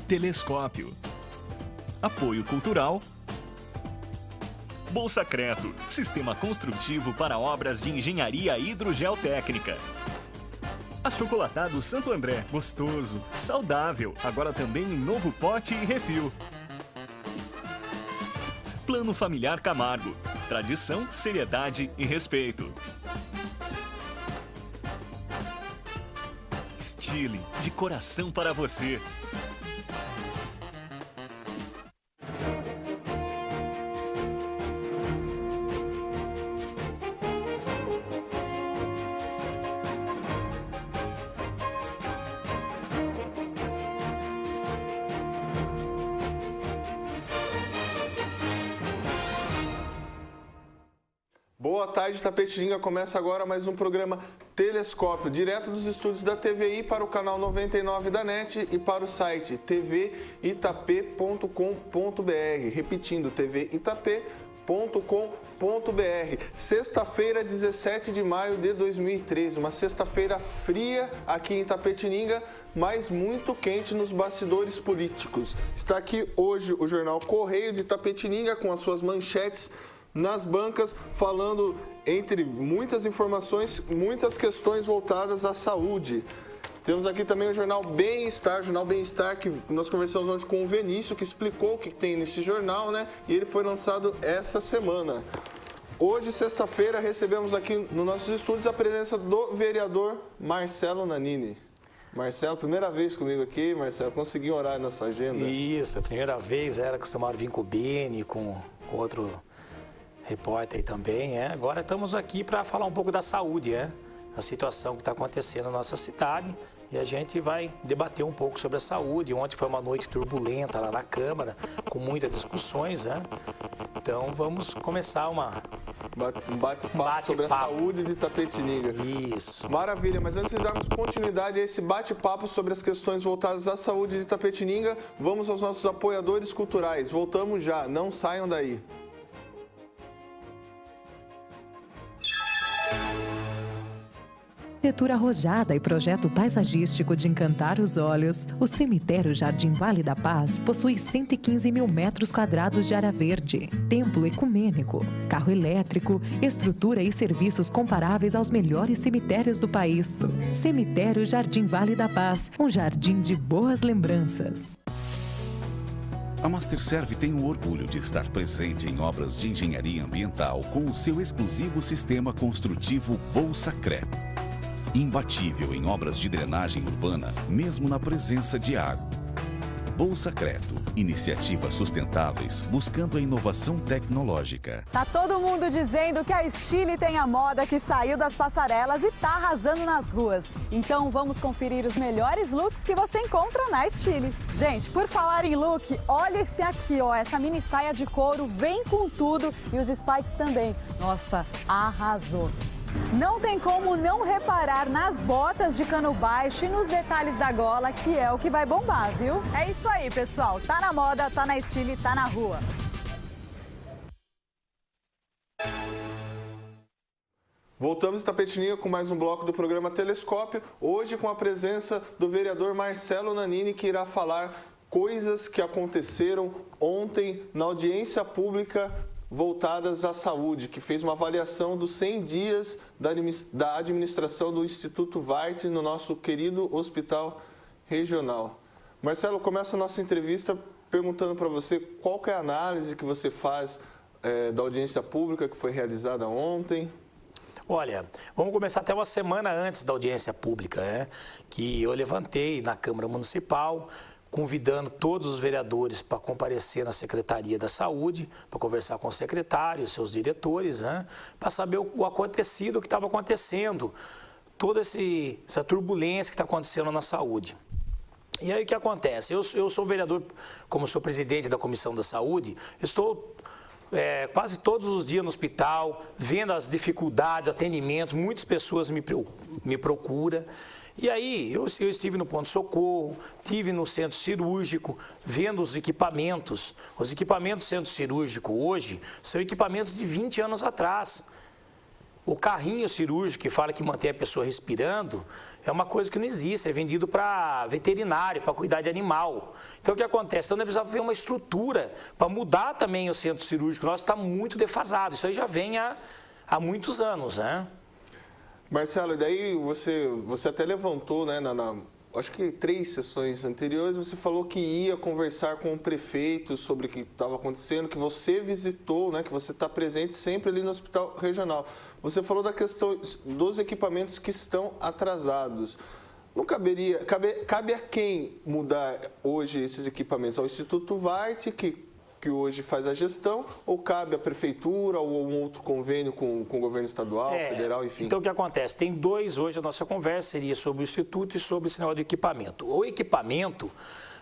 Telescópio. Apoio cultural. Bolsacreto, sistema construtivo para obras de engenharia hidrogeotécnica. Achocolatado Santo André, gostoso, saudável, agora também em novo pote e refil. Plano Familiar Camargo, tradição, seriedade e respeito. Stile, de coração para você. Boa tarde, Tapetininga. Começa agora mais um programa Telescópio, direto dos estúdios da TVI para o canal 99 da NET e para o site tvitap.com.br. Repetindo, tvitap.com.br. Sexta-feira, 17 de maio de 2013, uma sexta-feira fria aqui em Tapetininga, mas muito quente nos bastidores políticos. Está aqui hoje o jornal Correio de Tapetininga com as suas manchetes nas bancas, falando, entre muitas informações, muitas questões voltadas à saúde. Temos aqui também o Jornal Bem-Estar, que nós conversamos ontem com o Vinícius, que explicou o que tem nesse jornal, né? E ele foi lançado essa semana. Hoje, sexta-feira, recebemos aqui nos nossos estúdios a presença do vereador Marcelo Nanini. Marcelo, primeira vez comigo aqui, Marcelo, consegui um horário na sua agenda? Isso, a primeira vez, era acostumado a vir com o Beni, com outro repórter aí também, Agora estamos aqui para falar um pouco da saúde, A situação que está acontecendo na nossa cidade e a gente vai debater um pouco sobre a saúde. Ontem foi uma noite turbulenta lá na Câmara, com muitas discussões, Então vamos começar um bate-papo sobre a saúde de Tapetininga. Isso. Maravilha, mas antes de darmos continuidade a esse bate-papo sobre as questões voltadas à saúde de Tapetininga, vamos aos nossos apoiadores culturais. Voltamos já, não saiam daí. Arquitetura arrojada e projeto paisagístico de encantar os olhos, o cemitério Jardim Vale da Paz possui 115 mil metros quadrados de área verde, templo ecumênico, carro elétrico, estrutura e serviços comparáveis aos melhores cemitérios do país. Cemitério Jardim Vale da Paz, um jardim de boas lembranças. A Masterserv tem o orgulho de estar presente em obras de engenharia ambiental com o seu exclusivo sistema construtivo Bolsacreto. Imbatível em obras de drenagem urbana, mesmo na presença de água. Bolsacreto, iniciativas sustentáveis buscando a inovação tecnológica. Tá todo mundo dizendo que a Stile tem a moda que saiu das passarelas e tá arrasando nas ruas. Então vamos conferir os melhores looks que você encontra na Stile. Gente, por falar em look, olha esse aqui, essa mini saia de couro vem com tudo e os spikes também. Nossa, arrasou! Não tem como não reparar nas botas de cano baixo e nos detalhes da gola, que é o que vai bombar, viu? É isso aí, pessoal. Tá na moda, tá na Stile, tá na rua. Voltamos em Tapetininga com mais um bloco do programa Telescópio, hoje com a presença do vereador Marcelo Nanini, que irá falar coisas que aconteceram ontem na audiência pública voltadas à saúde, que fez uma avaliação dos 100 dias da administração do Instituto Varte no nosso querido hospital regional. Marcelo, começa a nossa entrevista perguntando para você qual que é a análise que você faz da audiência pública que foi realizada ontem. Olha, vamos começar até uma semana antes da audiência pública, que eu levantei na Câmara Municipal, convidando todos os vereadores para comparecer na Secretaria da Saúde, para conversar com o secretário, seus diretores, para saber o acontecido, o que estava acontecendo, toda essa turbulência que está acontecendo na saúde. E aí o que acontece? Eu sou vereador, como sou presidente da Comissão da Saúde, estou quase todos os dias no hospital, vendo as dificuldades, atendimentos, muitas pessoas me procuram. E aí, eu estive no ponto-socorro, estive no centro cirúrgico, vendo os equipamentos. Os equipamentos do centro cirúrgico hoje são equipamentos de 20 anos atrás. O carrinho cirúrgico que fala que mantém a pessoa respirando é uma coisa que não existe, é vendido para veterinário, para cuidar de animal. Então, o que acontece? Então, nós precisamos ver uma estrutura para mudar também o centro cirúrgico. Nosso está muito defasado, isso aí já vem há muitos anos, né? Marcelo, e daí você até levantou, né, acho que 3 sessões anteriores, você falou que ia conversar com o prefeito sobre o que estava acontecendo, que você visitou, né, que você está presente sempre ali no hospital regional. Você falou da questão dos equipamentos que estão atrasados. Não cabe a quem mudar hoje esses equipamentos? Ao Instituto Varte, que hoje faz a gestão, ou cabe à prefeitura ou um outro convênio com o governo estadual, federal, enfim? Então, o que acontece? Tem 2 hoje, a nossa conversa seria sobre o Instituto e sobre esse negócio do equipamento. O equipamento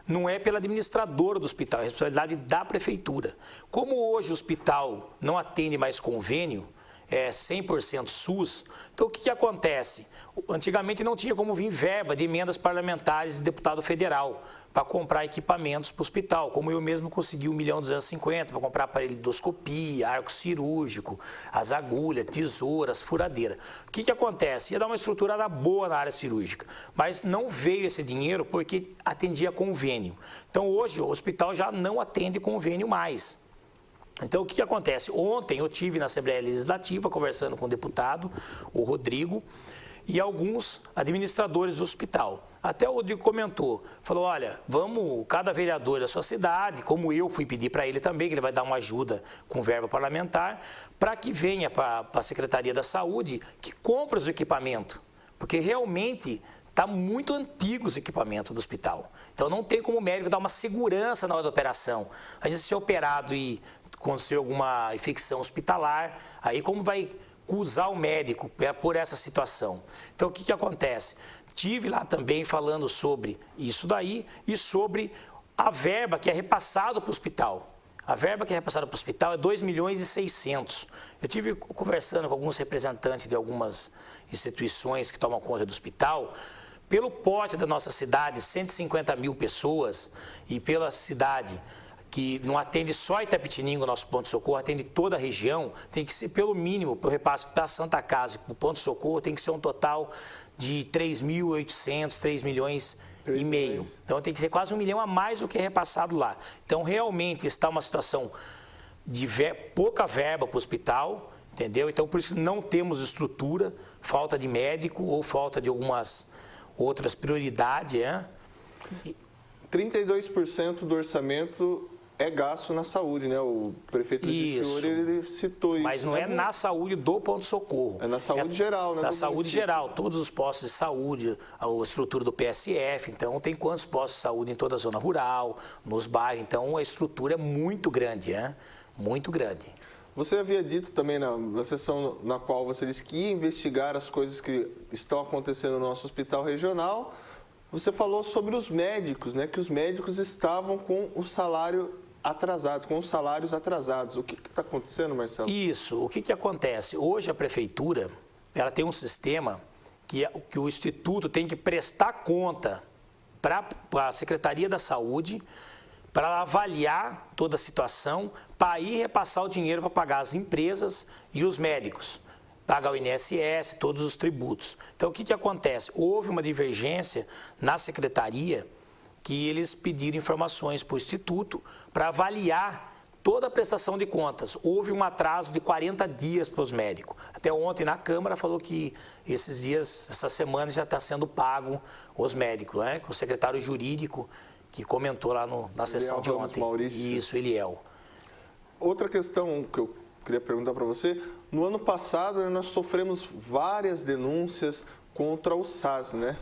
não é pela administradora do hospital, é responsabilidade da prefeitura. Como hoje o hospital não atende mais convênio, é 100% SUS, então o que acontece? Antigamente não tinha como vir verba de emendas parlamentares de deputado federal para comprar equipamentos para o hospital, como eu mesmo consegui 1.250.000 para comprar aparelho de endoscopia, arco cirúrgico, as agulhas, tesouras, furadeira. O que acontece? Ia dar uma estruturada boa na área cirúrgica, mas não veio esse dinheiro porque atendia convênio. Então hoje o hospital já não atende convênio mais. Então, o que acontece? Ontem eu tive na Assembleia Legislativa conversando com o deputado, o Rodrigo, e alguns administradores do hospital. Até o Rodrigo comentou, falou, olha, vamos, cada vereador da sua cidade, como eu fui pedir para ele também, que ele vai dar uma ajuda com verba parlamentar, para que venha para a Secretaria da Saúde, que compre os equipamentos, porque realmente está muito antigo os equipamentos do hospital. Então, não tem como o médico dar uma segurança na hora da operação. Às vezes, se é operado e acontecer alguma infecção hospitalar, aí como vai usar o médico por essa situação? Então, o que acontece? Tive lá também falando sobre isso daí e sobre a verba que é repassada para o hospital. A verba que é repassada para o hospital é 2.600.000. Eu tive conversando com alguns representantes de algumas instituições que tomam conta do hospital. Pelo porte da nossa cidade, 150.000 pessoas, e pela cidade que não atende só Itapetininga, o nosso ponto-socorro, atende toda a região, tem que ser, pelo mínimo, para o repasse para a Santa Casa e para o ponto-socorro, tem que ser um total de 3.800.000, 3 milhões e meio. Então, tem que ser quase 1 milhão a mais do que é repassado lá. Então, realmente está uma situação de pouca verba para o hospital, entendeu? Então, por isso não temos estrutura, falta de médico ou falta de algumas outras prioridades, 32% do orçamento é gasto na saúde, né? O prefeito de Fiore, ele citou isso. Mas não é na saúde do ponto-socorro. É na saúde geral, né? Na saúde geral, todos os postos de saúde, a estrutura do PSF, então tem quantos postos de saúde em toda a zona rural, nos bairros, então a estrutura é muito grande, muito grande. Você havia dito também na sessão na qual você disse que ia investigar as coisas que estão acontecendo no nosso hospital regional. Você falou sobre os médicos, né? Que os médicos estavam com o salário atrasado, com os salários atrasados. O que está acontecendo, Marcelo? Isso. O que acontece? Hoje a prefeitura, ela tem um sistema que o Instituto tem que prestar conta para a Secretaria da Saúde, para avaliar toda a situação, para ir repassar o dinheiro para pagar as empresas e os médicos. Pagar o INSS, todos os tributos. Então, o que acontece? Houve uma divergência na secretaria que eles pediram informações para o Instituto para avaliar toda a prestação de contas. Houve um atraso de 40 dias para os médicos. Até ontem na Câmara falou que esses dias, essa semana já está sendo pago os médicos, né? O secretário jurídico que comentou lá na sessão de ontem. Maurício. Isso, Eliel. Outra questão que eu queria perguntar para você, no ano passado nós sofremos várias denúncias contra o SAS, né?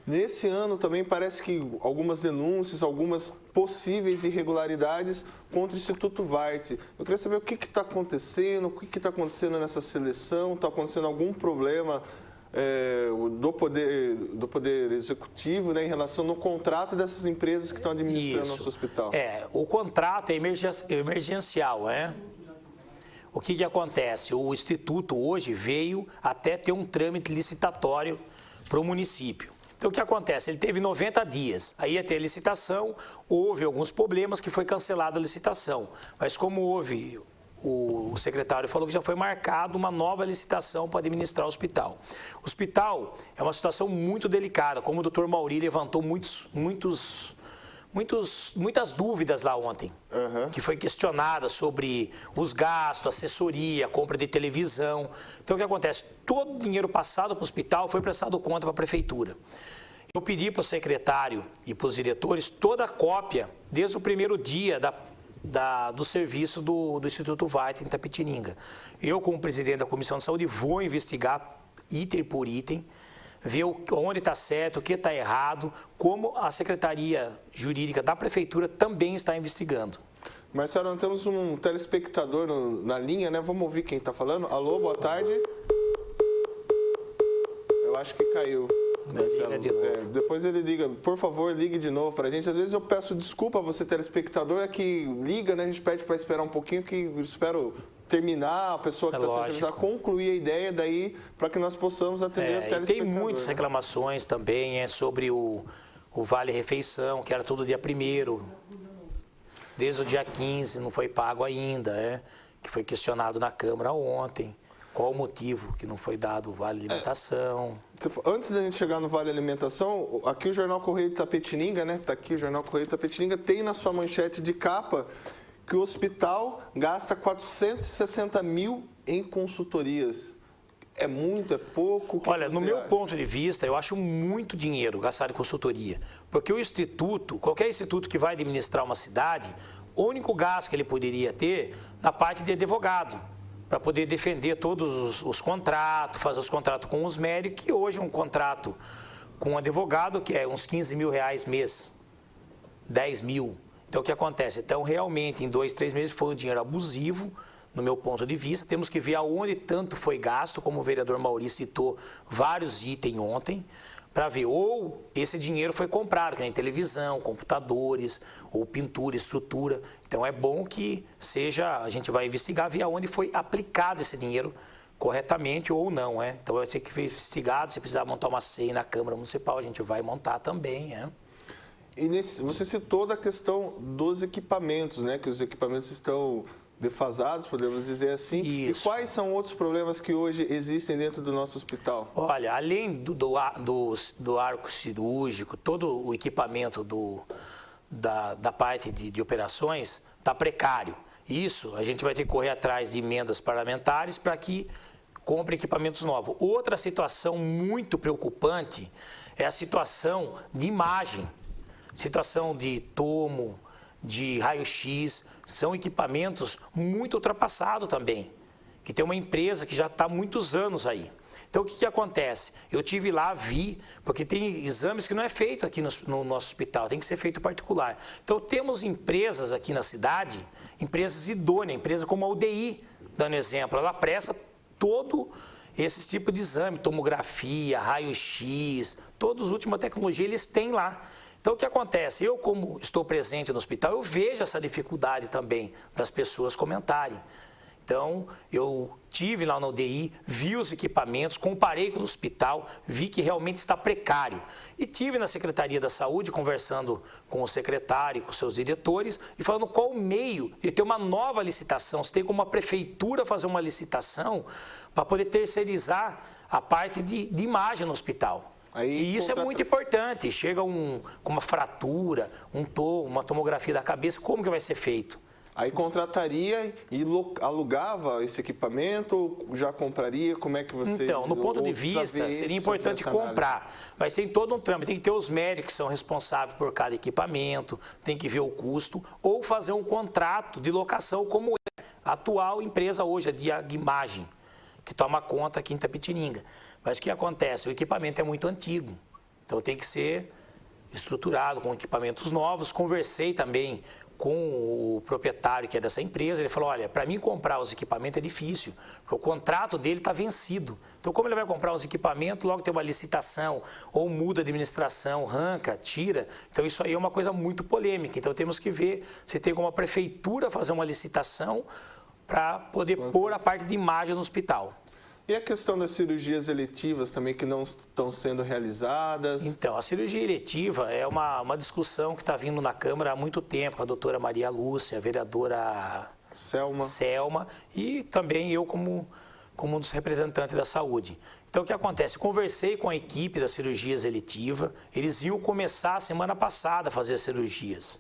Nesse ano também parece que algumas denúncias, algumas possíveis irregularidades contra o Instituto Varte. Eu queria saber o que está acontecendo, o que está acontecendo nessa seleção, está acontecendo algum problema do poder executivo, né, em relação ao contrato dessas empresas que estão administrando o nosso hospital. O contrato é emergencial, O que acontece? O Instituto hoje veio até ter um trâmite licitatório para o município. Então, o que acontece? Ele teve 90 dias, aí ia ter licitação, houve alguns problemas que foi cancelada a licitação. Mas como houve o secretário falou que já foi marcado uma nova licitação para administrar o hospital. O hospital é uma situação muito delicada, como o doutor Mauri levantou muitas dúvidas lá ontem, que foi questionada sobre os gastos, assessoria, compra de televisão. Então, o que acontece? Todo o dinheiro passado para o hospital foi prestado conta para a prefeitura. Eu pedi para o secretário e para os diretores toda a cópia, desde o primeiro dia do serviço do Instituto Weiter em Itapetininga. Eu, como presidente da Comissão de Saúde, vou investigar item por item, ver onde está certo, o que está errado, como a Secretaria Jurídica da Prefeitura também está investigando. Marcelo, nós temos um telespectador na linha, né? Vamos ouvir quem está falando. Alô, boa tarde. Eu acho que caiu. Depois ele liga, por favor, ligue de novo para a gente. Às vezes eu peço desculpa a você, telespectador, é que liga, né? A gente pede para esperar um pouquinho, que eu espero terminar, a pessoa que está sendo entrevistada concluir a ideia, daí para que nós possamos atender o telespectador. Tem muitas reclamações também sobre o Vale Refeição, que era todo dia 1º, desde o dia 15, não foi pago ainda, que foi questionado na Câmara ontem. Qual o motivo que não foi dado o Vale Alimentação? Antes da gente chegar no Vale Alimentação, aqui o Jornal Correio de Itapetininga, né? Está aqui o Jornal Correio de Itapetininga, tem na sua manchete de capa que o hospital gasta 460 mil em consultorias. É muito, é pouco? Olha, no meu ponto de vista, eu acho muito dinheiro gastado em consultoria. Porque o instituto, qualquer instituto que vai administrar uma cidade, o único gasto que ele poderia ter na parte de advogado, para poder defender todos os contratos, fazer os contratos com os médicos, que hoje um contrato com um advogado, que é uns 15 mil reais mês, 10 mil. Então, o que acontece? Então, realmente, em 2, 3 meses, foi um dinheiro abusivo, no meu ponto de vista. Temos que ver aonde tanto foi gasto, como o vereador Maurício citou vários itens ontem, para ver, ou esse dinheiro foi comprado, que nem televisão, computadores, ou pintura, estrutura. Então, é bom que a gente vai investigar, ver aonde foi aplicado esse dinheiro corretamente ou não, Então, vai ser que foi investigado, se precisar montar uma CEI na Câmara Municipal, a gente vai montar também, E você citou da questão dos equipamentos, né? Que os equipamentos estão defasados, podemos dizer assim. Isso. E quais são outros problemas que hoje existem dentro do nosso hospital? Olha, além do arco cirúrgico, todo o equipamento da parte de operações está precário. Isso, a gente vai ter que correr atrás de emendas parlamentares para que compre equipamentos novos. Outra situação muito preocupante é a situação de imagem, situação de tomo, de raio-x, são equipamentos muito ultrapassados também, que tem uma empresa que já está há muitos anos aí. Então, o que acontece? Eu tive lá, vi, porque tem exames que não é feito aqui no nosso hospital, tem que ser feito particular. Então, temos empresas aqui na cidade, empresas idôneas, empresas como a UDI, dando exemplo, ela presta todo esse tipo de exame, tomografia, raio-x, todos os últimos tecnologia eles têm lá. Então, o que acontece? Eu, como estou presente no hospital, eu vejo essa dificuldade também das pessoas comentarem. Então, eu tive lá na UDI, vi os equipamentos, comparei com o hospital, vi que realmente está precário. E tive na Secretaria da Saúde, conversando com o secretário, com seus diretores, e falando qual o meio de ter uma nova licitação. Se tem como a prefeitura fazer uma licitação para poder terceirizar a parte de imagem no hospital. E isso é muito importante. Chega com uma fratura, uma tomografia da cabeça, como que vai ser feito? Aí contrataria e alugava esse equipamento, ou já compraria? Como é que você... Então, no ponto de vista, seria importante comprar. Vai ser em todo um trâmite. Tem que ter os médicos que são responsáveis por cada equipamento, tem que ver o custo, ou fazer um contrato de locação, como é a atual empresa hoje, a Diagimagem, que toma conta aqui em Itapetininga. Mas o que acontece? O equipamento é muito antigo, então tem que ser estruturado com equipamentos novos. Conversei também com o proprietário que é dessa empresa, ele falou, olha, para mim comprar os equipamentos é difícil, porque o contrato dele está vencido. Então, como ele vai comprar os equipamentos, logo tem uma licitação, ou muda a administração, arranca, tira. Então, isso aí é uma coisa muito polêmica. Então, temos que ver se tem como a prefeitura fazer uma licitação para poder pôr a parte de imagem no hospital. E a questão das cirurgias eletivas também que não estão sendo realizadas? Então, a cirurgia eletiva é uma discussão que está vindo na Câmara há muito tempo, com a doutora Maria Lúcia, a vereadora Selma e também eu como um dos representantes da saúde. Então, o que acontece? Conversei com a equipe das cirurgias eletivas, eles iam começar a semana passada a fazer as cirurgias.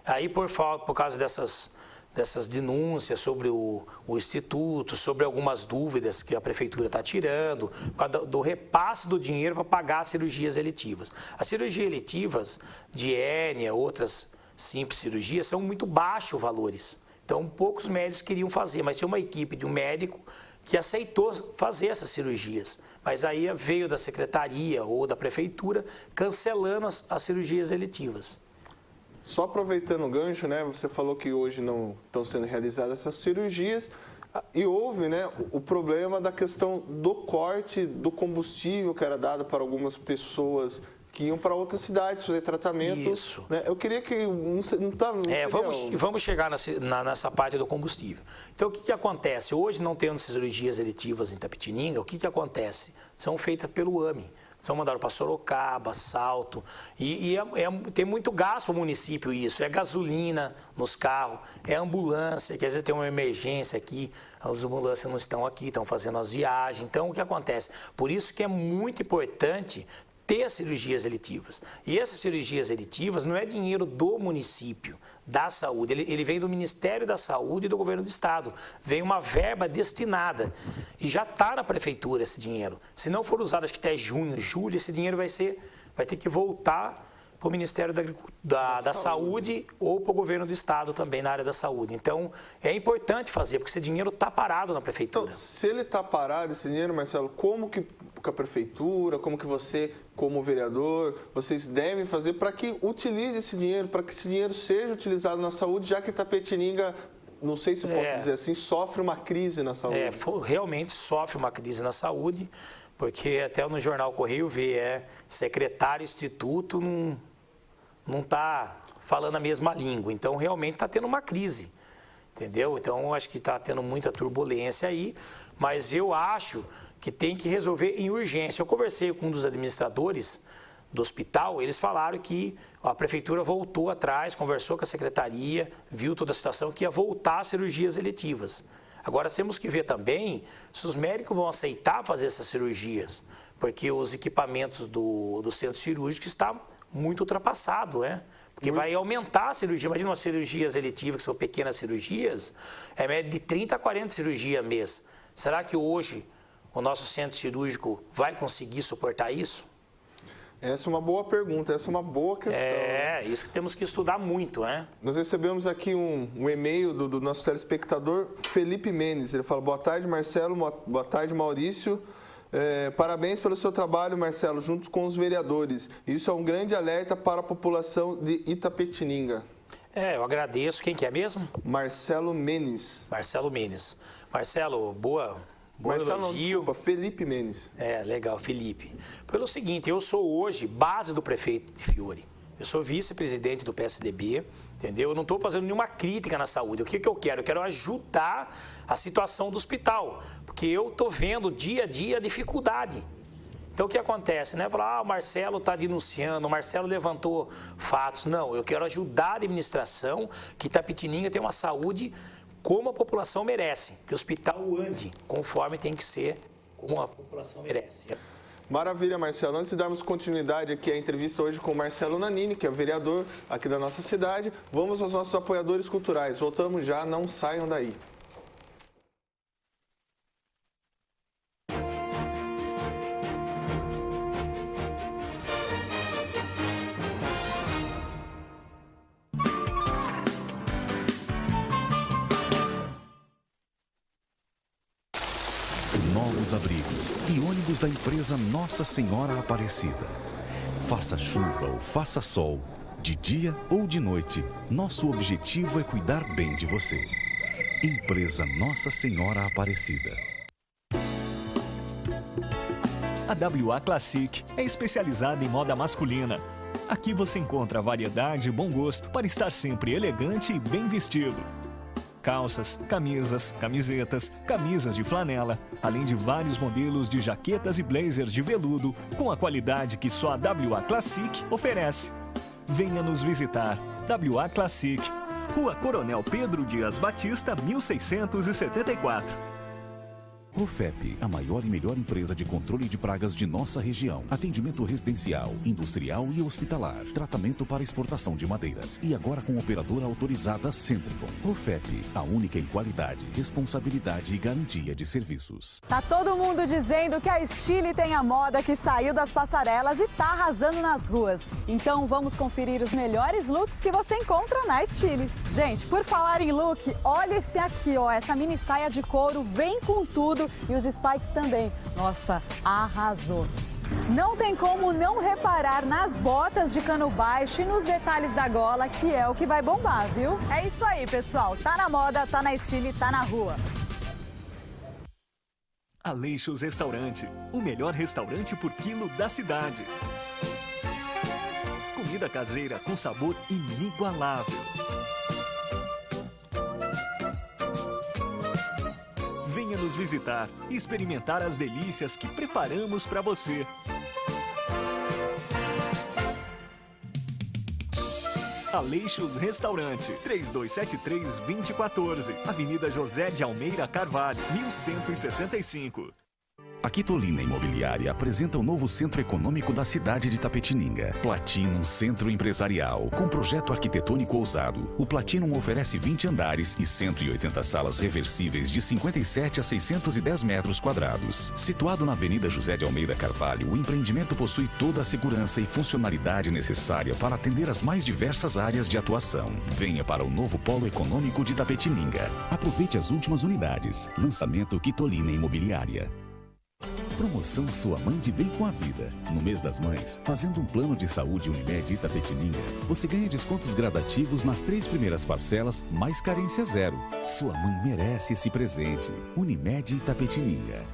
Aí, por causa dessas denúncias sobre o Instituto, sobre algumas dúvidas que a Prefeitura está tirando, por causa do repasse do dinheiro para pagar as cirurgias eletivas. As cirurgias eletivas de hérnia, outras simples cirurgias, são muito baixos valores. Então, poucos médicos queriam fazer, mas tinha uma equipe de um médico que aceitou fazer essas cirurgias. Mas aí veio da secretaria ou da prefeitura cancelando as cirurgias eletivas. Só aproveitando o gancho, né? Você falou que hoje não estão sendo realizadas essas cirurgias e houve, né, o problema da questão do corte do combustível que era dado para algumas pessoas que iam para outras cidades fazer tratamento. Isso. Né? Eu queria que vamos chegar nessa parte do combustível. Então, o que acontece? Hoje, não tendo cirurgias eletivas em Itapetininga, o que acontece? São feitas pelo AME. São mandados para Sorocaba, Salto, tem muito gasto para o município isso. É gasolina nos carros, é ambulância, que às vezes tem uma emergência aqui, as ambulâncias não estão aqui, estão fazendo as viagens. Então, o que acontece? Por isso que é muito importante ter as cirurgias eletivas. E essas cirurgias eletivas não é dinheiro do município, da saúde, ele vem do Ministério da Saúde e do Governo do Estado. Vem uma verba destinada e já está na Prefeitura esse dinheiro. Se não for usado, acho que até junho, julho, esse dinheiro vai ter que voltar para o Ministério da Saúde ou para o Governo do Estado também, na área da saúde. Então, é importante fazer, porque esse dinheiro está parado na Prefeitura. Então, se ele está parado, esse dinheiro, Marcelo, como que a Prefeitura, como que você, como vereador, vocês devem fazer para que utilize esse dinheiro, para que esse dinheiro seja utilizado na saúde, já que Itapetininga, não sei se posso dizer assim, sofre uma crise na saúde? Realmente sofre uma crise na saúde, porque até no jornal Correio vê, secretário instituto não está falando a mesma língua. Então, realmente está tendo uma crise, entendeu? Então, acho que está tendo muita turbulência aí, mas eu acho que tem que resolver em urgência. Eu conversei com um dos administradores do hospital, eles falaram que a prefeitura voltou atrás, conversou com a secretaria, viu toda a situação, que ia voltar às cirurgias eletivas. Agora, temos que ver também se os médicos vão aceitar fazer essas cirurgias, porque os equipamentos do centro cirúrgico estão muito ultrapassados, né? Porque vai aumentar a cirurgia. Imagina umas cirurgias eletivas, que são pequenas cirurgias, é média de 30 a 40 cirurgias mês. Será que hoje o nosso centro cirúrgico vai conseguir suportar isso? Essa é uma boa pergunta, essa é uma boa questão. Isso que temos que estudar muito, né? Nós recebemos aqui um e-mail do nosso telespectador, Felipe Menes. Ele fala, boa tarde, Marcelo, boa tarde, Maurício. Parabéns pelo seu trabalho, Marcelo, junto com os vereadores. Isso é um grande alerta para a população de Itapetininga. Eu agradeço. Quem que é mesmo? Marcelo Menes. Marcelo Menes. Marcelo, boa Marcelo, não, elogio. desculpa, Felipe Menes. Legal, Felipe. Pelo seguinte, eu sou hoje base do prefeito de Fiore. Eu sou vice-presidente do PSDB, entendeu? Eu não estou fazendo nenhuma crítica na saúde. O que eu quero? Eu quero ajudar a situação do hospital, porque eu estou vendo dia a dia a dificuldade. Então, o que acontece, né? Falar, o Marcelo está denunciando, o Marcelo levantou fatos. Não, eu quero ajudar a administração, que Itapetininga tem uma saúde como a população merece, que o hospital ande conforme tem que ser, como a população merece. Maravilha, Marcelo. Antes de darmos continuidade aqui à entrevista hoje com o Marcelo Nannini, que é vereador aqui da nossa cidade, vamos aos nossos apoiadores culturais. Voltamos já, não saiam daí. Novos abrigos e ônibus da empresa Nossa Senhora Aparecida. Faça chuva ou faça sol, de dia ou de noite, nosso objetivo é cuidar bem de você. Empresa Nossa Senhora Aparecida. A WA Classic é especializada em moda masculina. Aqui você encontra variedade e bom gosto para estar sempre elegante e bem vestido. Calças, camisas, camisetas, camisas de flanela, além de vários modelos de jaquetas e blazers de veludo com a qualidade que só a WA Classic oferece. Venha nos visitar. WA Classic, Rua Coronel Pedro Dias Batista, 1674. Profep, a maior e melhor empresa de controle de pragas de nossa região. Atendimento residencial, industrial e hospitalar. Tratamento para exportação de madeiras. E agora com operadora autorizada Centricon. Profep, a única em qualidade, responsabilidade e garantia de serviços. Tá todo mundo dizendo que a Estile tem a moda que saiu das passarelas e tá arrasando nas ruas. Então vamos conferir os melhores looks que você encontra na Estile. Gente, por falar em look, olha esse aqui, ó. Essa mini saia de couro vem com tudo. E os spikes também. Nossa, arrasou. Não tem como não reparar nas botas de cano baixo e nos detalhes da gola, que é o que vai bombar, viu? É isso aí, pessoal. Tá na moda, tá na Estile, tá na rua. Aleixos Restaurante, o melhor restaurante por quilo da cidade. Comida caseira com sabor inigualável. Venha nos visitar e experimentar as delícias que preparamos para você. Aleixos Restaurante, 3273-2014, Avenida José de Almeida Carvalho, 1165. A Quitolina Imobiliária apresenta o novo centro econômico da cidade de Itapetininga. Platinum Centro Empresarial. Com projeto arquitetônico ousado, o Platinum oferece 20 andares e 180 salas reversíveis de 57 a 610 metros quadrados. Situado na Avenida José de Almeida Carvalho, o empreendimento possui toda a segurança e funcionalidade necessária para atender as mais diversas áreas de atuação. Venha para o novo polo econômico de Itapetininga. Aproveite as últimas unidades. Lançamento Quitolina Imobiliária. Promoção Sua Mãe de Bem com a Vida. No mês das mães, fazendo um plano de saúde Unimed Itapetininga, você ganha descontos gradativos nas 3 primeiras parcelas, mais carência zero. Sua mãe merece esse presente. Unimed Itapetininga.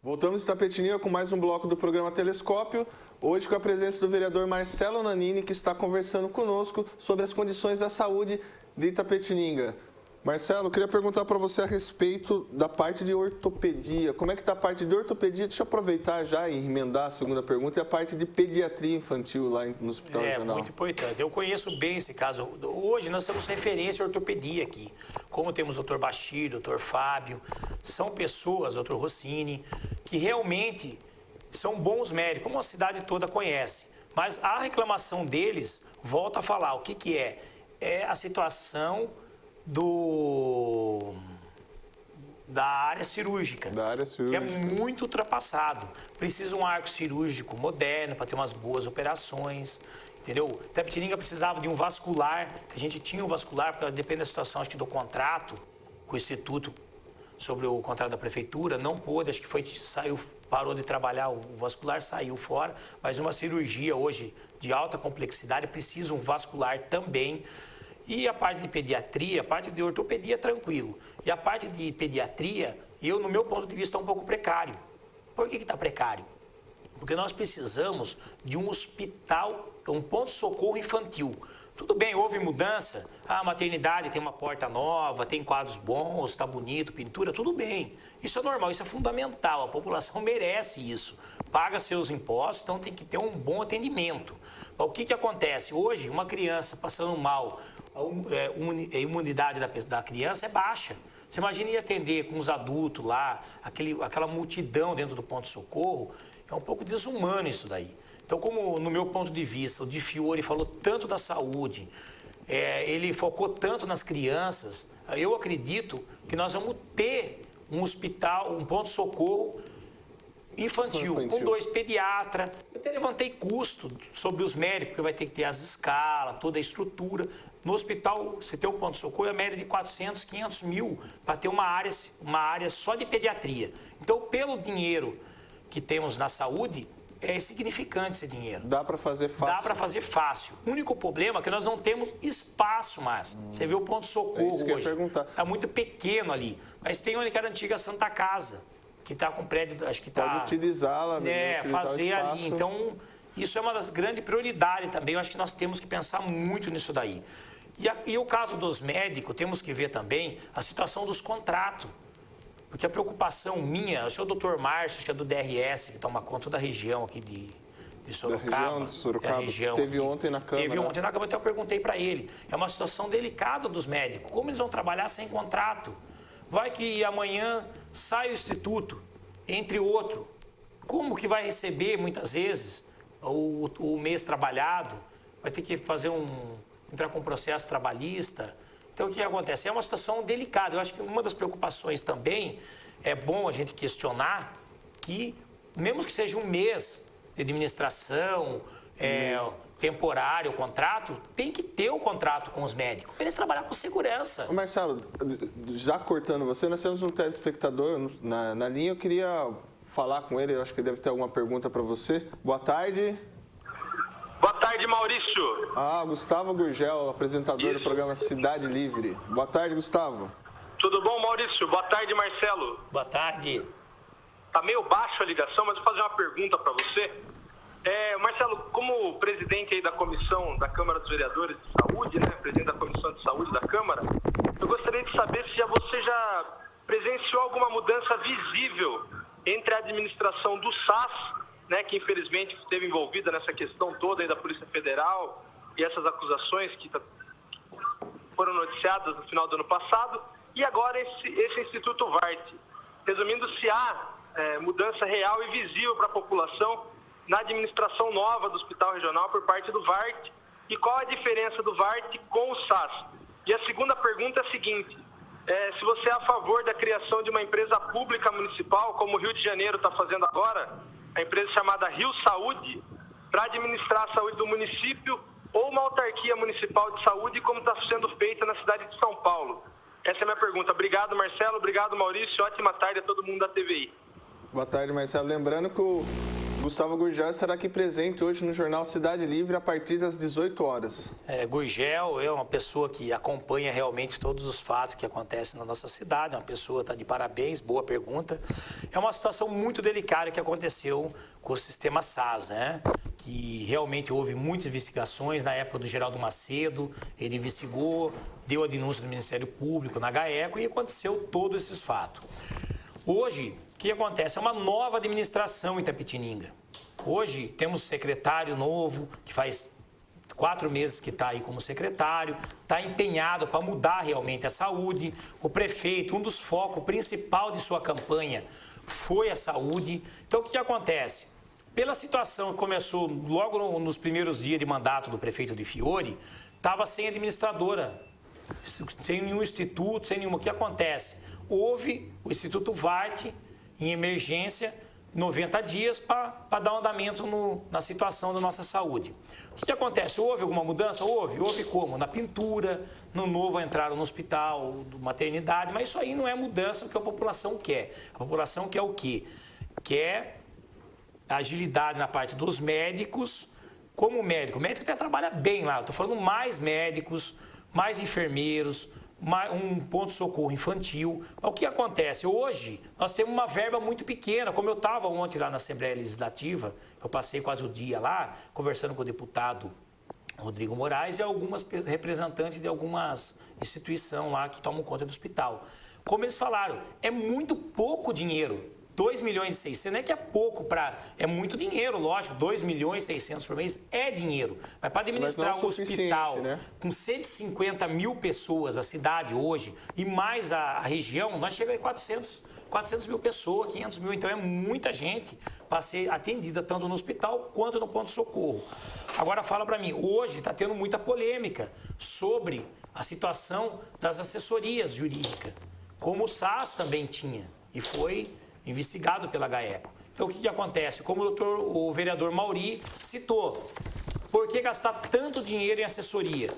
Voltamos de Itapetininga com mais um bloco do programa Telescópio. Hoje com a presença do vereador Marcelo Nanini, que está conversando conosco sobre as condições da saúde de Itapetininga. Marcelo, eu queria perguntar para você a respeito da parte de ortopedia. Como é que está a parte de ortopedia? Deixa eu aproveitar já e emendar a segunda pergunta. E a parte de pediatria infantil lá no Hospital Regional. É muito importante. Eu conheço bem esse caso. Hoje nós temos referência à ortopedia aqui. Como temos o Dr. Bachir, Dr. Fábio. São pessoas, Dr. Rossini, que realmente são bons médicos, como a cidade toda conhece. Mas a reclamação deles, volta a falar, o que é? É a situação da área cirúrgica. Da área cirúrgica. Que é muito ultrapassado. Precisa um arco cirúrgico moderno para ter umas boas operações, entendeu? Itapetininga precisava de um vascular, que a gente tinha um vascular, porque depende da situação, acho que do contrato com o Instituto, sobre o contrato da prefeitura, não pôde, acho que parou de trabalhar, o vascular saiu fora, mas uma cirurgia hoje de alta complexidade precisa um vascular também. E a parte de pediatria, a parte de ortopedia, tranquilo. E a parte de pediatria, no meu ponto de vista, está um pouco precário. Por que está precário? Porque nós precisamos de um hospital, um ponto-socorro infantil. Tudo bem, houve mudança, a maternidade tem uma porta nova, tem quadros bons, está bonito, pintura, tudo bem. Isso é normal, isso é fundamental, a população merece isso. Paga seus impostos, então tem que ter um bom atendimento. Mas o que acontece? Hoje, uma criança passando mal, a imunidade da criança é baixa. Você imagina ir atender com os adultos lá, aquela multidão dentro do ponto-socorro, é um pouco desumano isso daí. Então, como no meu ponto de vista, o Di Fiore falou tanto da saúde, ele focou tanto nas crianças, eu acredito que nós vamos ter um hospital, um ponto-socorro infantil, com 2 pediatras. Eu até levantei custo sobre os médicos, porque vai ter que ter as escalas, toda a estrutura. No hospital, você tem um ponto-socorro, é a média de 400, 500 mil para ter uma área só de pediatria. Então, pelo dinheiro que temos na saúde, é insignificante esse dinheiro. Dá para fazer fácil? Dá para fazer fácil. O único problema é que nós não temos espaço mais. Você vê o ponto-socorro hoje. Está muito pequeno ali. Mas tem onde que era a antiga Santa Casa, que está com prédio, acho que está... Pode utilizá-la, né? Fazer ali. Então, isso é uma das grandes prioridades também. Eu acho que nós temos que pensar muito nisso daí. E o caso dos médicos, temos que ver também a situação dos contratos. Porque a preocupação minha, acho que é o doutor Márcio, que é do DRS, que toma conta da região aqui de Sorocaba. Da região de Sorocaba, teve ontem na Câmara. Teve ontem na Câmara, então eu perguntei para ele. É uma situação delicada dos médicos. Como eles vão trabalhar sem contrato? Vai que amanhã sai o instituto, entre outro. Como que vai receber, muitas vezes, o mês trabalhado? Vai ter que entrar com um processo trabalhista. Então, o que acontece? É uma situação delicada. Eu acho que uma das preocupações também é bom a gente questionar que, mesmo que seja um mês de administração, temporário, o contrato, tem que ter o contrato com os médicos, para eles trabalhar com segurança. Ô Marcelo, já cortando você, nós temos um telespectador na linha, eu queria falar com ele, eu acho que ele deve ter alguma pergunta para você. Boa tarde. Boa tarde, Maurício. Gustavo Gurgel, apresentador do programa Cidade Livre. Boa tarde, Gustavo. Tudo bom, Maurício? Boa tarde, Marcelo. Boa tarde. Tá meio baixa a ligação, mas vou fazer uma pergunta para você. Marcelo, como presidente aí da comissão da Câmara dos Vereadores de Saúde, né, presidente da Comissão de Saúde da Câmara, eu gostaria de saber se você já presenciou alguma mudança visível entre a administração do SAS, né, que infelizmente esteve envolvida nessa questão toda aí da Polícia Federal e essas acusações que foram noticiadas no final do ano passado, e agora esse Instituto VART. Resumindo, se há mudança real e visível para a população na administração nova do Hospital Regional por parte do VART e qual a diferença do VART com o SAS. E a segunda pergunta é a seguinte, se você é a favor da criação de uma empresa pública municipal, como o Rio de Janeiro está fazendo agora, a empresa chamada Rio Saúde, para administrar a saúde do município, ou uma autarquia municipal de saúde, como está sendo feita na cidade de São Paulo. Essa é a minha pergunta. Obrigado, Marcelo. Obrigado, Maurício. Ótima tarde a todo mundo da TVI. Boa tarde, Marcelo. Lembrando que o Gustavo Gurgel estará aqui presente hoje no Jornal Cidade Livre a partir das 18 horas. Gurgel é uma pessoa que acompanha realmente todos os fatos que acontecem na nossa cidade, uma pessoa está de parabéns, boa pergunta. É uma situação muito delicada que aconteceu com o sistema SAS, né? Que realmente houve muitas investigações na época do Geraldo Macedo, ele investigou, deu a denúncia no Ministério Público, na GAECO e aconteceu todos esses fatos. Hoje, o que acontece? É uma nova administração em Itapetininga. Hoje temos secretário novo, que faz 4 meses que está aí como secretário, está empenhado para mudar realmente a saúde. O prefeito, um dos focos principal de sua campanha foi a saúde. Então, o que acontece? Pela situação que começou logo nos primeiros dias de mandato do prefeito de Fiore, estava sem administradora, sem nenhum instituto, sem nenhuma. O que acontece? Houve o Instituto VART, em emergência, 90 dias para dar um andamento na situação da nossa saúde. O que acontece? Houve alguma mudança? Houve. Houve como? Na pintura, no novo entraram no hospital, maternidade, mas isso aí não é mudança que a população quer. A população quer o quê? Quer agilidade na parte dos médicos. Como médico? O médico até trabalha bem lá, estou falando mais médicos, mais enfermeiros, um ponto-socorro infantil. Mas o que acontece? Hoje, nós temos uma verba muito pequena. Como eu estava ontem lá na Assembleia Legislativa, eu passei quase o dia lá, conversando com o deputado Rodrigo Moraes e algumas representantes de algumas instituições lá que tomam conta do hospital. Como eles falaram, é muito pouco dinheiro. 2 milhões e 600, não é que é pouco é muito dinheiro, lógico, 2 milhões e 600 por mês é dinheiro. Mas para administrar um hospital, né, com 150 mil pessoas, a cidade hoje, e mais a região, nós chegamos a 400 mil pessoas, 500 mil, então é muita gente para ser atendida tanto no hospital quanto no ponto-socorro. Agora fala para mim, hoje está tendo muita polêmica sobre a situação das assessorias jurídicas, como o SAS também tinha, e foi investigado pela GAECO. Então, o que acontece? Como o vereador Mauri citou, por que gastar tanto dinheiro em assessoria?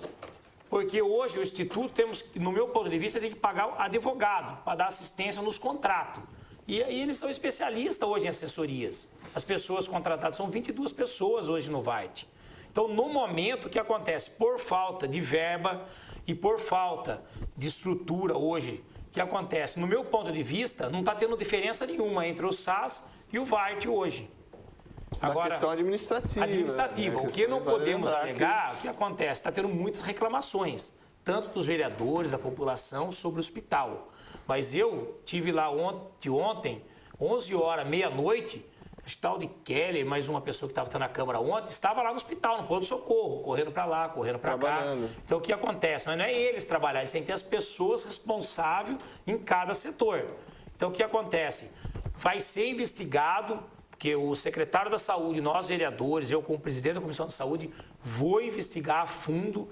Porque hoje o Instituto, no meu ponto de vista, tem que pagar advogado para dar assistência nos contratos. E aí eles são especialistas hoje em assessorias. As pessoas contratadas são 22 pessoas hoje no VART. Então, no momento, o que acontece? Por falta de verba e por falta de estrutura hoje, o que acontece? No meu ponto de vista, não está tendo diferença nenhuma entre o SAS e o VART hoje. Agora, questão administrativa. O que não podemos alegar, o que acontece? Está tendo muitas reclamações. tanto dos vereadores, da população, sobre o hospital. Mas eu tive lá ontem 11 horas, meia-noite, o tal de Keller, mais uma pessoa que estava na Câmara ontem, estava lá no hospital, no pronto-socorro, correndo para lá, correndo para cá. Então, o que acontece? Mas não é eles trabalhar, eles têm que ter as pessoas responsáveis em cada setor. Então, o que acontece? Vai ser investigado, porque o secretário da Saúde, nós vereadores, eu como presidente da Comissão de Saúde, vou investigar a fundo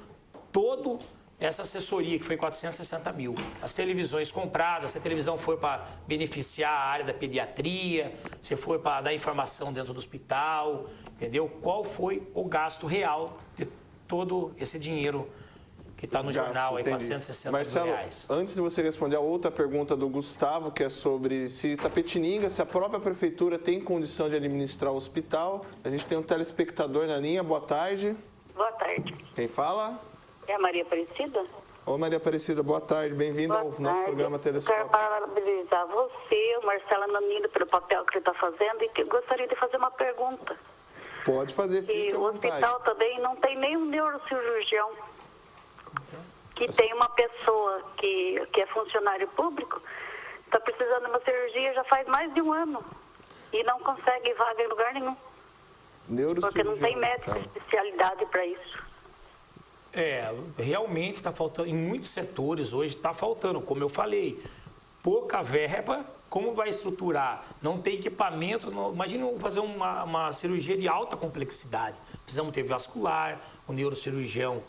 todo essa assessoria, que foi 460 mil. As televisões compradas, se a televisão foi para beneficiar a área da pediatria, se foi para dar informação dentro do hospital, entendeu? Qual foi o gasto real de todo esse dinheiro que está no jornal, aí, 460 Marcelo, mil reais. Antes de você responder a outra pergunta do Gustavo, que é sobre se Itapetininga, se a própria prefeitura tem condição de administrar o hospital, a gente tem um telespectador na linha. Boa tarde. Boa tarde. Quem fala? É a Maria Aparecida? Ô Maria Aparecida, boa tarde. Bem-vinda ao nosso programa Telescópio. Quero parabenizar você, o Marcelo Nanino, pelo papel que ele está fazendo, e que eu gostaria de fazer uma pergunta. Pode fazer, fique à o vontade. hospital também não tem nenhum neurocirurgião. Que tem uma pessoa que é funcionário público, está precisando de uma cirurgia já faz mais de um ano e não consegue vaga em lugar nenhum. Porque não tem médico de especialidade para isso. Realmente está faltando, em muitos setores hoje está faltando, como eu falei, pouca verba, como vai estruturar? Não tem equipamento, imagina fazer uma cirurgia de alta complexidade, precisamos ter vascular, o neurocirurgião,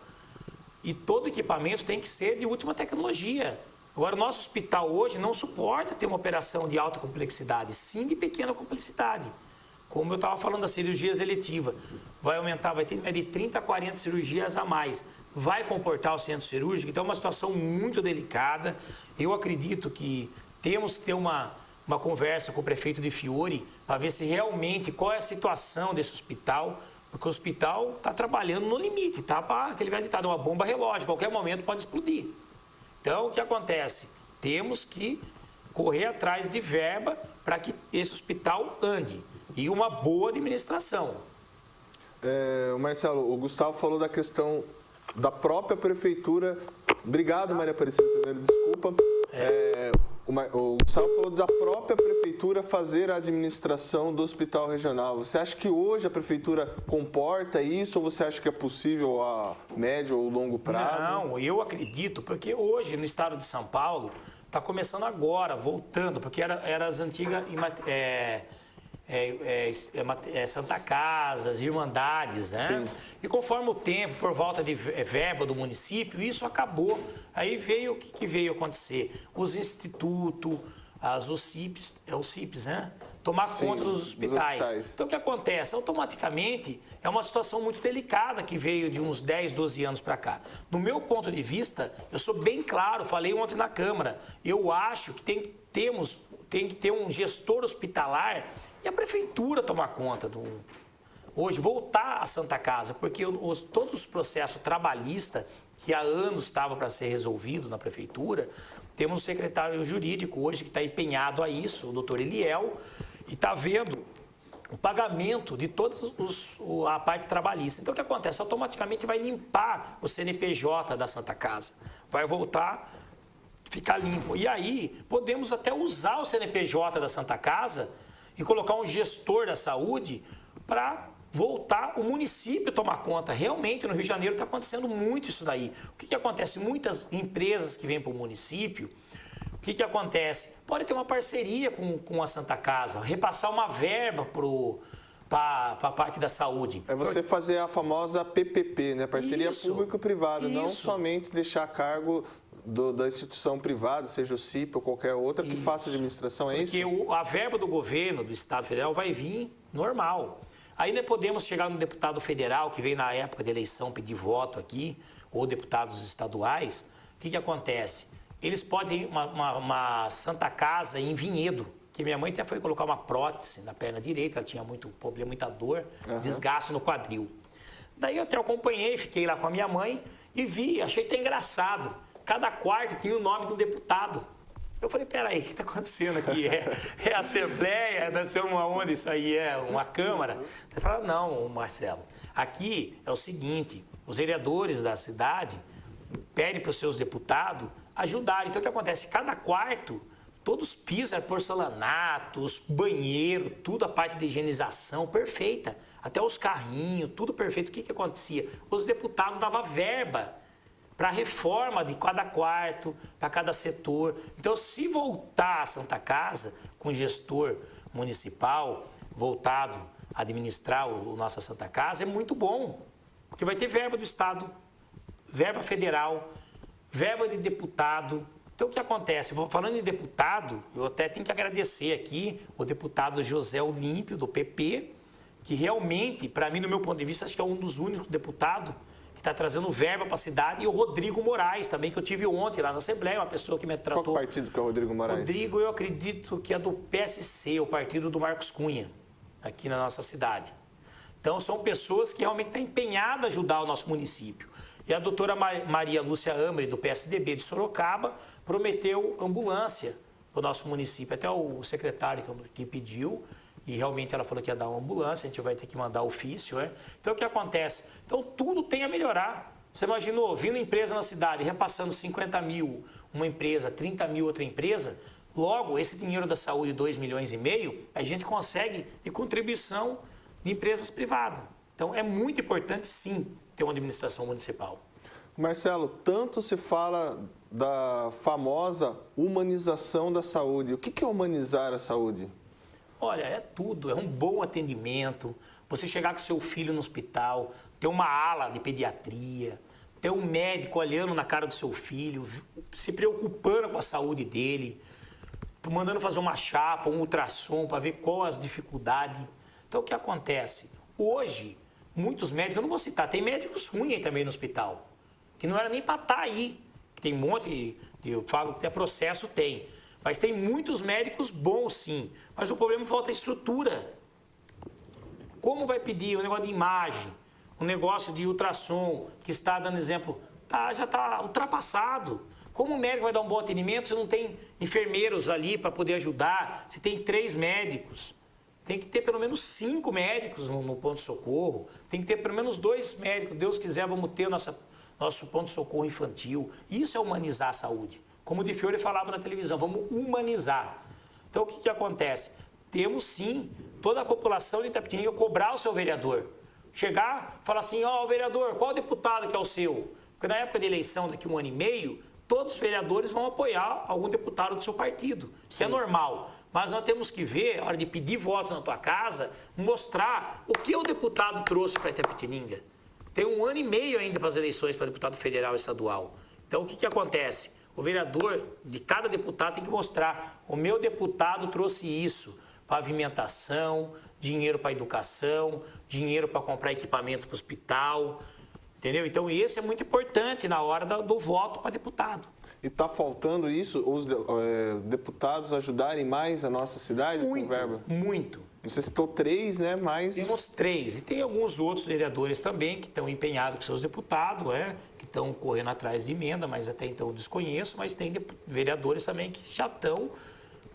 e todo equipamento tem que ser de última tecnologia. Agora, o nosso hospital hoje não suporta ter uma operação de alta complexidade, sim de pequena complexidade. Como eu estava falando das cirurgias eletivas, vai aumentar, vai ter de 30 a 40 cirurgias a mais. Vai comportar o centro cirúrgico, então é uma situação muito delicada. Eu acredito que temos que ter uma conversa com o prefeito de Fiore para ver se realmente qual é a situação desse hospital, porque o hospital está trabalhando no limite, está para aquele velho ditado, uma bomba relógio, qualquer momento pode explodir. Então, o que acontece? Temos que correr atrás de verba para que esse hospital ande. E uma boa administração. Marcelo, o Gustavo falou da questão da própria prefeitura. Obrigado, Maria Aparecida, primeiro, desculpa. O Gustavo falou da própria prefeitura fazer a administração do hospital regional. Você acha que hoje a prefeitura comporta isso ou você acha que é possível a médio ou longo prazo? Não, eu acredito, porque hoje no estado de São Paulo está começando agora, voltando, porque era as antigas... Santa Casa, as Irmandades, né? Sim. E conforme o tempo, por volta de verba do município, isso acabou. Aí veio o que veio acontecer? Os institutos, os CIPs, né? Tomar conta dos hospitais. Então, o que acontece? Automaticamente, é uma situação muito delicada que veio de uns 10, 12 anos para cá. Do meu ponto de vista, eu sou bem claro, falei ontem na Câmara, eu acho que tem que ter um gestor hospitalar e a prefeitura tomar conta hoje, voltar à Santa Casa, porque todos os processos trabalhistas que há anos estavam para ser resolvido na prefeitura, temos um secretário jurídico hoje que está empenhado a isso, o doutor Eliel, e está vendo o pagamento de toda a parte trabalhista. Então, o que acontece? Automaticamente vai limpar o CNPJ da Santa Casa, vai voltar, ficar limpo. E aí, podemos até usar o CNPJ da Santa Casa e colocar um gestor da saúde para voltar o município tomar conta. Realmente, no Rio de Janeiro está acontecendo muito isso daí. O que acontece? Muitas empresas que vêm para o município, o que acontece? Pode ter uma parceria com a Santa Casa, repassar uma verba para a parte da saúde. É você fazer a famosa PPP, né? Parceria público-privada, não somente deixar a cargo da instituição privada, seja o CIP ou qualquer outra, que faça administração, é isso? Porque a verba do governo, do Estado Federal, vai vir normal. Aí nós podemos chegar no deputado federal, que veio na época de eleição pedir voto aqui, ou deputados estaduais, o que acontece? Eles podem ir uma Santa Casa em Vinhedo, que minha mãe até foi colocar uma prótese na perna direita, ela tinha muito problema, muita dor, desgaste no quadril. Daí eu até acompanhei, fiquei lá com a minha mãe e vi, achei até engraçado. Cada quarto tinha o nome do deputado. Eu falei, peraí, o que está acontecendo aqui? É Assembleia? Deve ser onde isso aí é? Uma Câmara? Ele falou, não, Marcelo, aqui é o seguinte, os vereadores da cidade pede para os seus deputados ajudarem. Então, o que acontece? Cada quarto, todos os pisos, porcelanato, os banheiros, tudo a parte de higienização perfeita. Até os carrinhos, tudo perfeito. O que acontecia? Os deputados davam verba para a reforma de cada quarto, para cada setor. Então, se voltar a Santa Casa com gestor municipal voltado a administrar a nossa Santa Casa, é muito bom, porque vai ter verba do Estado, verba federal, verba de deputado. Então, o que acontece? Falando em deputado, eu até tenho que agradecer aqui o deputado José Olímpio, do PP, que realmente, para mim, no meu ponto de vista, acho que é um dos únicos deputados que está trazendo verba para a cidade, e o Rodrigo Moraes também, que eu tive ontem lá na Assembleia, uma pessoa que me tratou. Qual partido que é o Rodrigo Moraes? Rodrigo, eu acredito que é do PSC, o partido do Marcos Cunha, aqui na nossa cidade. Então, são pessoas que realmente estão empenhadas a ajudar o nosso município. E a doutora Maria Lúcia Amri, do PSDB de Sorocaba, prometeu ambulância para o nosso município. Até o secretário que pediu, e realmente ela falou que ia dar uma ambulância, a gente vai ter que mandar ofício, né? Então, o que acontece? Então, tudo tem a melhorar. Você imaginou, vindo empresa na cidade, repassando 50 mil uma empresa, 30 mil outra empresa, logo, esse dinheiro da saúde, 2,5 milhões, a gente consegue de contribuição de empresas privadas. Então, é muito importante, sim, ter uma administração municipal. Marcelo, tanto se fala da famosa humanização da saúde. O que é humanizar a saúde? Olha, é tudo, é um bom atendimento, você chegar com seu filho no hospital, ter uma ala de pediatria, ter um médico olhando na cara do seu filho, se preocupando com a saúde dele, mandando fazer uma chapa, um ultrassom para ver quais as dificuldades. Então, o que acontece? Hoje, muitos médicos, eu não vou citar, tem médicos ruins também no hospital, que não era nem para estar aí. Tem um monte, eu falo que até processo tem. Mas tem muitos médicos bons, sim. Mas o problema falta estrutura. Como vai pedir um negócio de imagem, um negócio de ultrassom, que está dando exemplo, já está ultrapassado. Como o médico vai dar um bom atendimento se não tem enfermeiros ali para poder ajudar? Se tem 3 médicos, tem que ter pelo menos 5 médicos no ponto-socorro, tem que ter pelo menos 2 médicos. Deus quiser, vamos ter nosso ponto-socorro infantil. Isso é humanizar a saúde. Como o Di Fiore falava na televisão, vamos humanizar. Então, o que acontece? Temos, sim, toda a população de Itapetininga cobrar o seu vereador. Chegar, falar assim, vereador, qual deputado que é o seu? Porque na época de eleição, daqui 1 ano e meio, todos os vereadores vão apoiar algum deputado do seu partido, que é normal. Mas nós temos que ver, na hora de pedir voto na tua casa, mostrar o que o deputado trouxe para Itapetininga. Tem 1 ano e meio ainda para as eleições para deputado federal e estadual. Então, o que acontece? O vereador de cada deputado tem que mostrar, o meu deputado trouxe isso, pavimentação, dinheiro para educação, dinheiro para comprar equipamento para o hospital, entendeu? Então, esse é muito importante na hora do voto para deputado. E está faltando isso, os deputados ajudarem mais a nossa cidade com verba? Muito. Você citou 3, né? Mas... Temos 3. E tem alguns outros vereadores também que estão empenhados com seus deputados, que estão correndo atrás de emenda, mas até então eu desconheço, mas tem vereadores também que já estão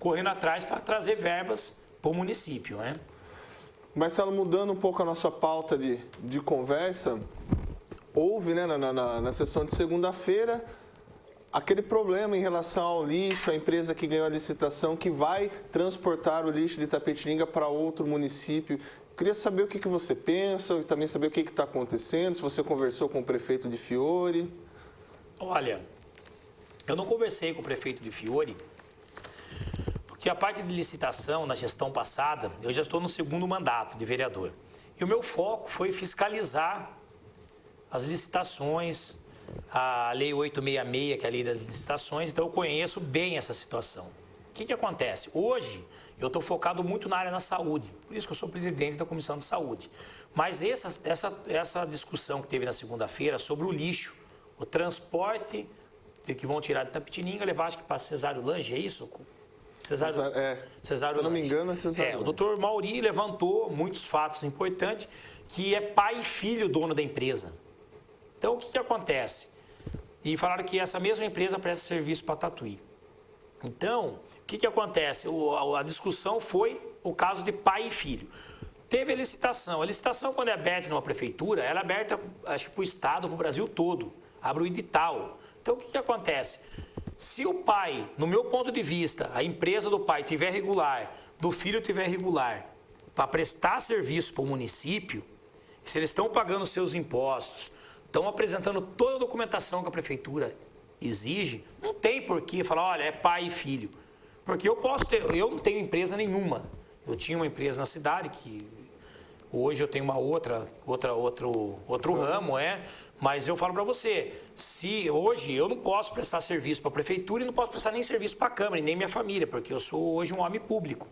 correndo atrás para trazer verbas para o município, Marcelo, mudando um pouco a nossa pauta de conversa, houve, né, na sessão de segunda-feira, aquele problema em relação ao lixo, a empresa que ganhou a licitação, que vai transportar o lixo de Itapetininga para outro município. Queria saber o que você pensa, e também saber o que está acontecendo, se você conversou com o prefeito de Fiore. Olha, eu não conversei com o prefeito de Fiore, porque a parte de licitação, na gestão passada, eu já estou no 2º mandato de vereador. E o meu foco foi fiscalizar as licitações, a Lei 866, que é a Lei das Licitações, então eu conheço bem essa situação. O que acontece? Hoje, eu estou focado muito na área da saúde, por isso que eu sou presidente da Comissão de Saúde. Mas essa discussão que teve na segunda-feira sobre o lixo, o transporte que vão tirar de Itapetininga, levar acho que para Cesário Lange, é isso? Cesário se eu não me engano, é Cesário. O doutor Mauri levantou muitos fatos importantes, que é pai e filho dono da empresa. Então, o que acontece? E falaram que essa mesma empresa presta serviço para Tatuí. Então, o que acontece? A discussão foi o caso de pai e filho. Teve a licitação. A licitação, quando é aberta numa prefeitura, ela é aberta, acho que para o Estado, para o Brasil todo. abre o edital. Então, o que acontece? Se o pai, no meu ponto de vista, a empresa do pai estiver regular, do filho estiver regular, para prestar serviço para o município, se eles estão pagando seus impostos, estão apresentando toda a documentação que a prefeitura exige, não tem por que falar, olha, é pai e filho. Porque eu não tenho empresa nenhuma. Eu tinha uma empresa na cidade que hoje eu tenho uma outro ramo, mas eu falo para você, se hoje eu não posso prestar serviço para a prefeitura e não posso prestar nem serviço para a Câmara, e nem minha família, porque eu sou hoje um homem público.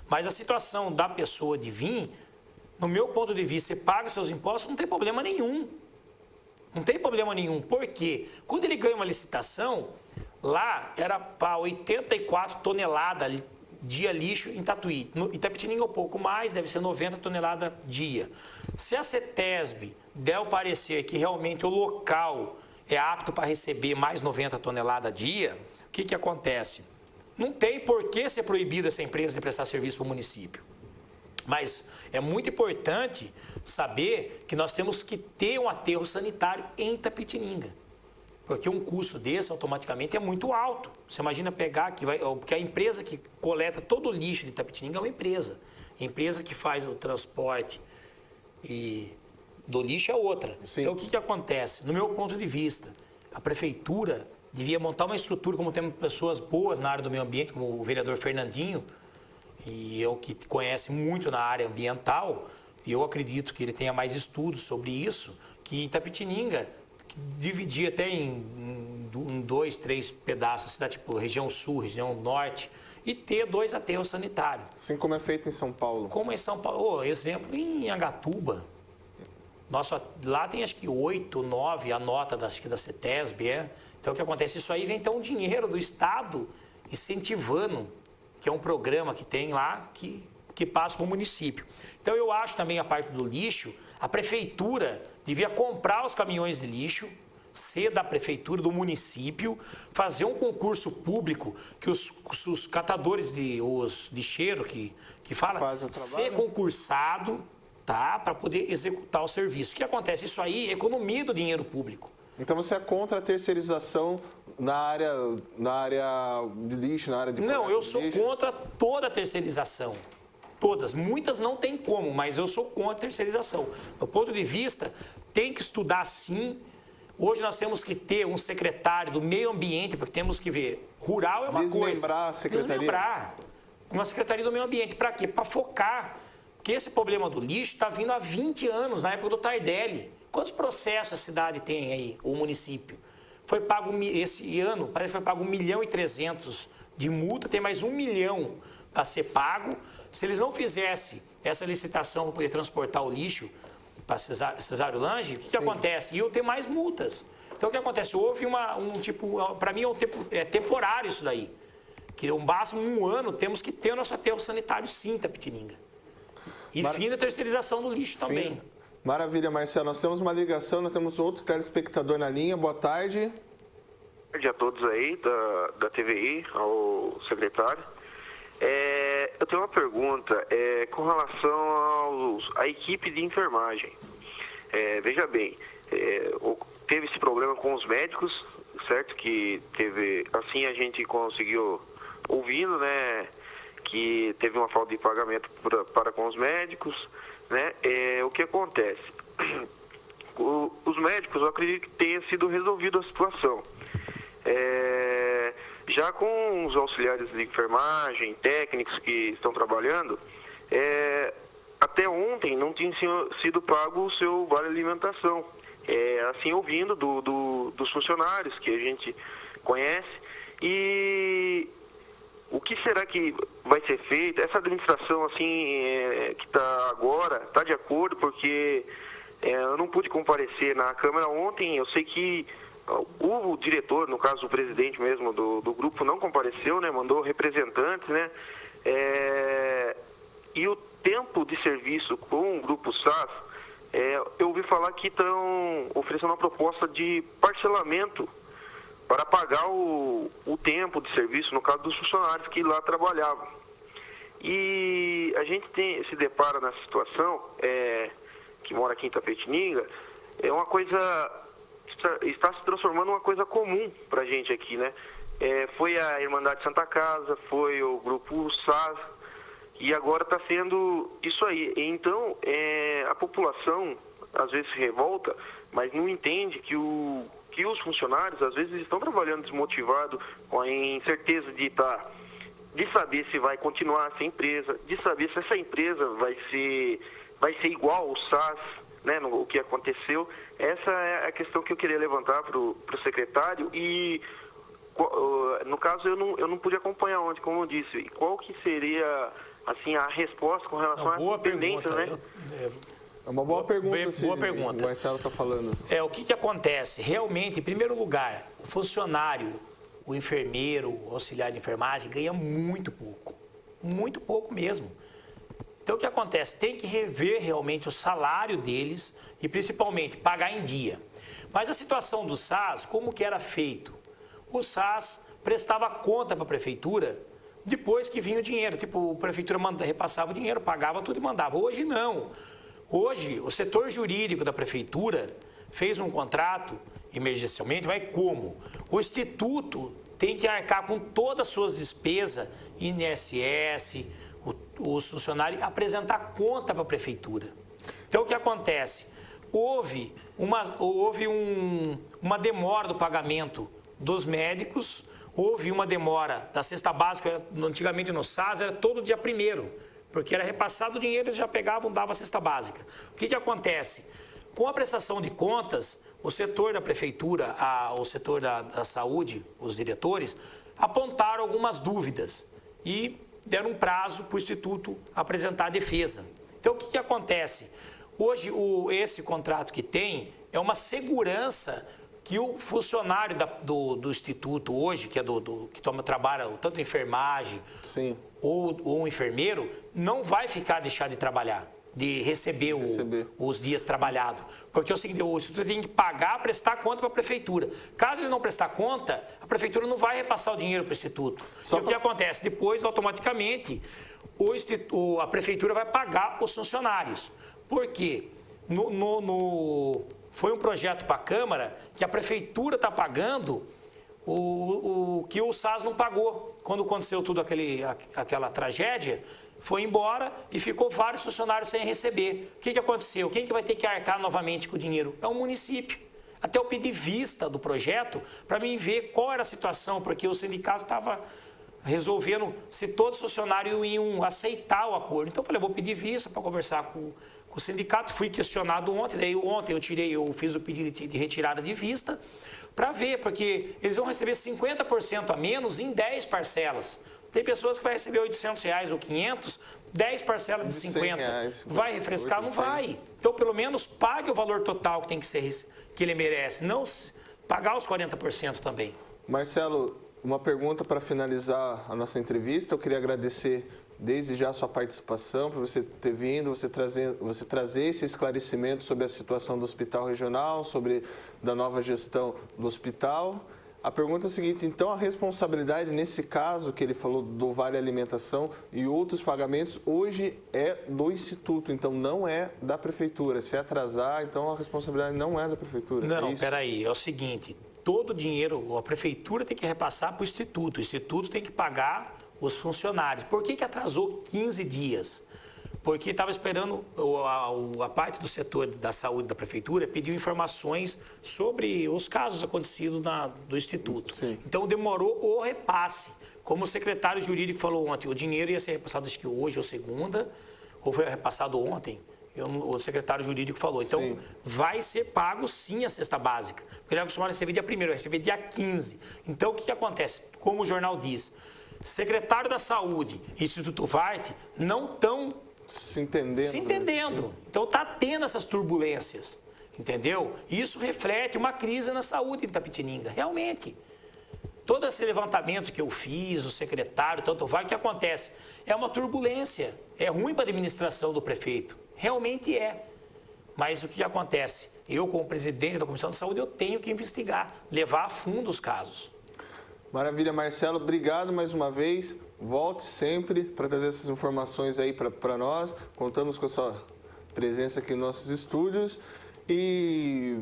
Mas a situação da pessoa de vir, no meu ponto de vista, você paga seus impostos, não tem problema nenhum. Não tem problema nenhum. Por quê? Quando ele ganha uma licitação, lá era para 84 toneladas dia lixo em Tatuí. No Itapetininga um pouco mais, deve ser 90 toneladas dia. Se a CETESB der o parecer que realmente o local é apto para receber mais 90 toneladas dia, o que acontece? Não tem por que ser proibida essa empresa de prestar serviço para o município. Mas é muito importante saber que nós temos que ter um aterro sanitário em Itapetininga. Porque um custo desse, automaticamente, é muito alto. Você imagina pegar, porque a empresa que coleta todo o lixo de Itapetininga é uma empresa. A empresa que faz o transporte do lixo é outra. Sim. Então, o que acontece? No meu ponto de vista, a prefeitura devia montar uma estrutura, como temos pessoas boas na área do meio ambiente, como o vereador Fernandinho, e eu que conhece muito na área ambiental, e eu acredito que ele tenha mais estudos sobre isso, que Itapetininga dividir até em 2, 3 pedaços, a cidade tipo região sul, região norte, e ter 2 aterros sanitários. Assim como é feito em São Paulo. Como em São Paulo, exemplo, em Angatuba. Lá tem acho que 8, 9 a nota da CETESB. Então o que acontece? Isso aí vem então o dinheiro do Estado incentivando, que é um programa que tem lá que passa para o município. Então eu acho também a parte do lixo, a prefeitura devia comprar os caminhões de lixo, ser da prefeitura, do município, fazer um concurso público que os catadores de lixeiro que fala, ser concursado, tá, para poder executar o serviço. O que acontece? Isso aí economia do dinheiro público. Então você é contra a terceirização na área de lixo, na área de Não, eu sou contra toda a terceirização. Todas. Muitas não tem como, mas eu sou contra a terceirização. Do ponto de vista, tem que estudar sim. Hoje nós temos que ter um secretário do meio ambiente, porque temos que ver, rural é uma coisa. Desmembrar a secretaria. Desmembrar uma secretaria do meio ambiente. Para quê? Para focar. Porque esse problema do lixo está vindo há 20 anos, na época do Tardelli. Quantos processos a cidade tem aí, o município? Foi pago esse ano, parece que foi pago 1.300.000 de multa, tem mais 1 milhão para ser pago. Se eles não fizessem essa licitação para poder transportar o lixo para Cesário Lange, o que acontece? Iam ter mais multas. Então, o que acontece? Houve para mim é um tempo temporário isso daí. Que no máximo 1 ano temos que ter o nosso aterro sanitário sim, Itapetininga. E fim da terceirização do lixo também. Maravilha, Marcelo. Nós temos uma ligação, nós temos outro telespectador na linha. Boa tarde. Boa tarde a todos aí da TVI, ao secretário. Eu tenho uma pergunta com relação à equipe de enfermagem. Veja bem, teve esse problema com os médicos, certo? Que teve, assim a gente conseguiu ouvindo, né? Que teve uma falta de pagamento para com os médicos, né? O que acontece? Os médicos, eu acredito que tenha sido resolvida a situação. Já com os auxiliares de enfermagem, técnicos que estão trabalhando, até ontem não tinha sido pago o seu vale alimentação. Assim, ouvindo dos funcionários que a gente conhece. E o que será que vai ser feito? Essa administração assim que está agora, está de acordo, porque eu não pude comparecer na Câmara ontem. Eu sei que o diretor, no caso o presidente mesmo do grupo, não compareceu, né? Mandou representantes, né? E o tempo de serviço com o grupo SAS, eu ouvi falar que estão oferecendo uma proposta de parcelamento para pagar o tempo de serviço, no caso dos funcionários que lá trabalhavam. E a gente se depara nessa situação, que mora aqui em Itapetininga, é uma coisa está se transformando uma coisa comum para a gente aqui, né? Foi a Irmandade Santa Casa, foi o Grupo SAS, e agora está sendo isso aí. Então, a população às vezes se revolta, mas não entende que os funcionários às vezes estão trabalhando desmotivados, com a incerteza de saber se vai continuar essa empresa, de saber se essa empresa vai ser igual ao SAS, né, o que aconteceu. Essa é a questão que eu queria levantar para o secretário e, no caso, eu não pude acompanhar ontem, como eu disse. E qual que seria, assim, a resposta com relação às tendências, né? É uma boa pergunta, boa pergunta. O Marcelo está falando. O que acontece? Realmente, em primeiro lugar, o funcionário, o enfermeiro, o auxiliar de enfermagem ganha muito pouco mesmo. Então, o que acontece? Tem que rever realmente o salário deles e, principalmente, pagar em dia. Mas a situação do SAS, como que era feito? O SAS prestava conta para a prefeitura depois que vinha o dinheiro. Tipo, a prefeitura repassava o dinheiro, pagava tudo e mandava. Hoje, não. Hoje, o setor jurídico da prefeitura fez um contrato emergencialmente, mas como? O Instituto tem que arcar com todas as suas despesas, INSS, os funcionários, apresentar conta para a prefeitura. Então, o que acontece? Houve uma demora do pagamento dos médicos, houve uma demora da cesta básica, antigamente no SAS era todo dia 1º, porque era repassado o dinheiro, eles já pegavam, davam a cesta básica. O que acontece? Com a prestação de contas, o setor da prefeitura, o setor da saúde, os diretores, apontaram algumas dúvidas e deram um prazo para o Instituto apresentar a defesa. Então, o que acontece? Hoje, esse contrato que tem é uma segurança que o funcionário do Instituto hoje, que trabalha tanto enfermagem ou um enfermeiro, não vai deixar de trabalhar, de receber os dias trabalhados. Porque é o seguinte, o Instituto tem que pagar, prestar conta para a prefeitura. Caso ele não prestar conta, a prefeitura não vai repassar o dinheiro para o Instituto. E o que acontece? Depois, automaticamente, a prefeitura vai pagar os funcionários. Por quê? Foi um projeto para a Câmara que a prefeitura está pagando o que o SAS não pagou. Quando aconteceu tudo aquela tragédia, foi embora e ficou vários funcionários sem receber. O que aconteceu? Quem que vai ter que arcar novamente com o dinheiro? É o município. Até eu pedi vista do projeto para mim ver qual era a situação, porque o sindicato estava resolvendo se todos os funcionários iam aceitar o acordo. Então eu falei, vou pedir vista para conversar com o sindicato. Fui questionado ontem, daí ontem eu fiz o pedido de retirada de vista para ver, porque eles vão receber 50% a menos em 10 parcelas. Tem pessoas que vai receber R$800 ou 500, 10 parcelas de 50. Vai refrescar? Não vai. Então, pelo menos, pague o valor total que tem que ser, que ele merece, não pagar os 40% também. Marcelo, uma pergunta para finalizar a nossa entrevista. Eu queria agradecer desde já a sua participação, por você ter vindo, você trazer esse esclarecimento sobre a situação do hospital regional, da nova gestão do hospital. A pergunta é a seguinte, então a responsabilidade nesse caso que ele falou do Vale Alimentação e outros pagamentos, hoje é do Instituto, então não é da Prefeitura. Se atrasar, então a responsabilidade não é da Prefeitura. Não, peraí, é o seguinte, todo o dinheiro, a Prefeitura tem que repassar para o Instituto tem que pagar os funcionários. Por que atrasou 15 dias? Porque estava esperando, a parte do setor da saúde da Prefeitura pediu informações sobre os casos acontecidos do Instituto. Sim. Então, demorou o repasse. Como o secretário jurídico falou ontem, o dinheiro ia ser repassado, acho que hoje ou segunda, ou foi repassado ontem, o secretário jurídico falou. Então, vai ser pago sim a cesta básica. Porque ele é acostumado a receber dia 1º, vai receber dia 15. Então, o que acontece? Como o jornal diz, secretário da Saúde e Instituto Vart não estão se entendendo. Então está tendo essas turbulências, entendeu? Isso reflete uma crise na saúde de Itapetininga, realmente. Todo esse levantamento que eu fiz, o secretário, tanto vai, o que acontece? É uma turbulência, é ruim para a administração do prefeito, realmente é. Mas o que acontece? Eu, como presidente da Comissão de Saúde, eu tenho que investigar, levar a fundo os casos. Maravilha, Marcelo, obrigado mais uma vez. Volte sempre para trazer essas informações aí para nós. Contamos com a sua presença aqui nos nossos estúdios. E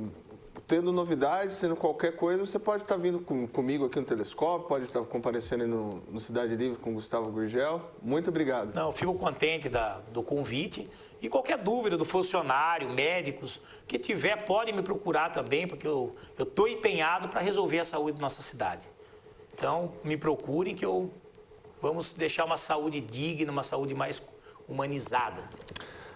tendo novidades, tendo qualquer coisa, você pode estar vindo comigo aqui no Telescópio, pode estar comparecendo aí no Cidade Livre com o Gustavo Gurgel. Muito obrigado. Não, eu fico contente do convite. E qualquer dúvida do funcionário, médicos, que tiver, pode me procurar também, porque eu estou empenhado para resolver a saúde da nossa cidade. Então, me procurem que vamos deixar uma saúde digna, uma saúde mais humanizada.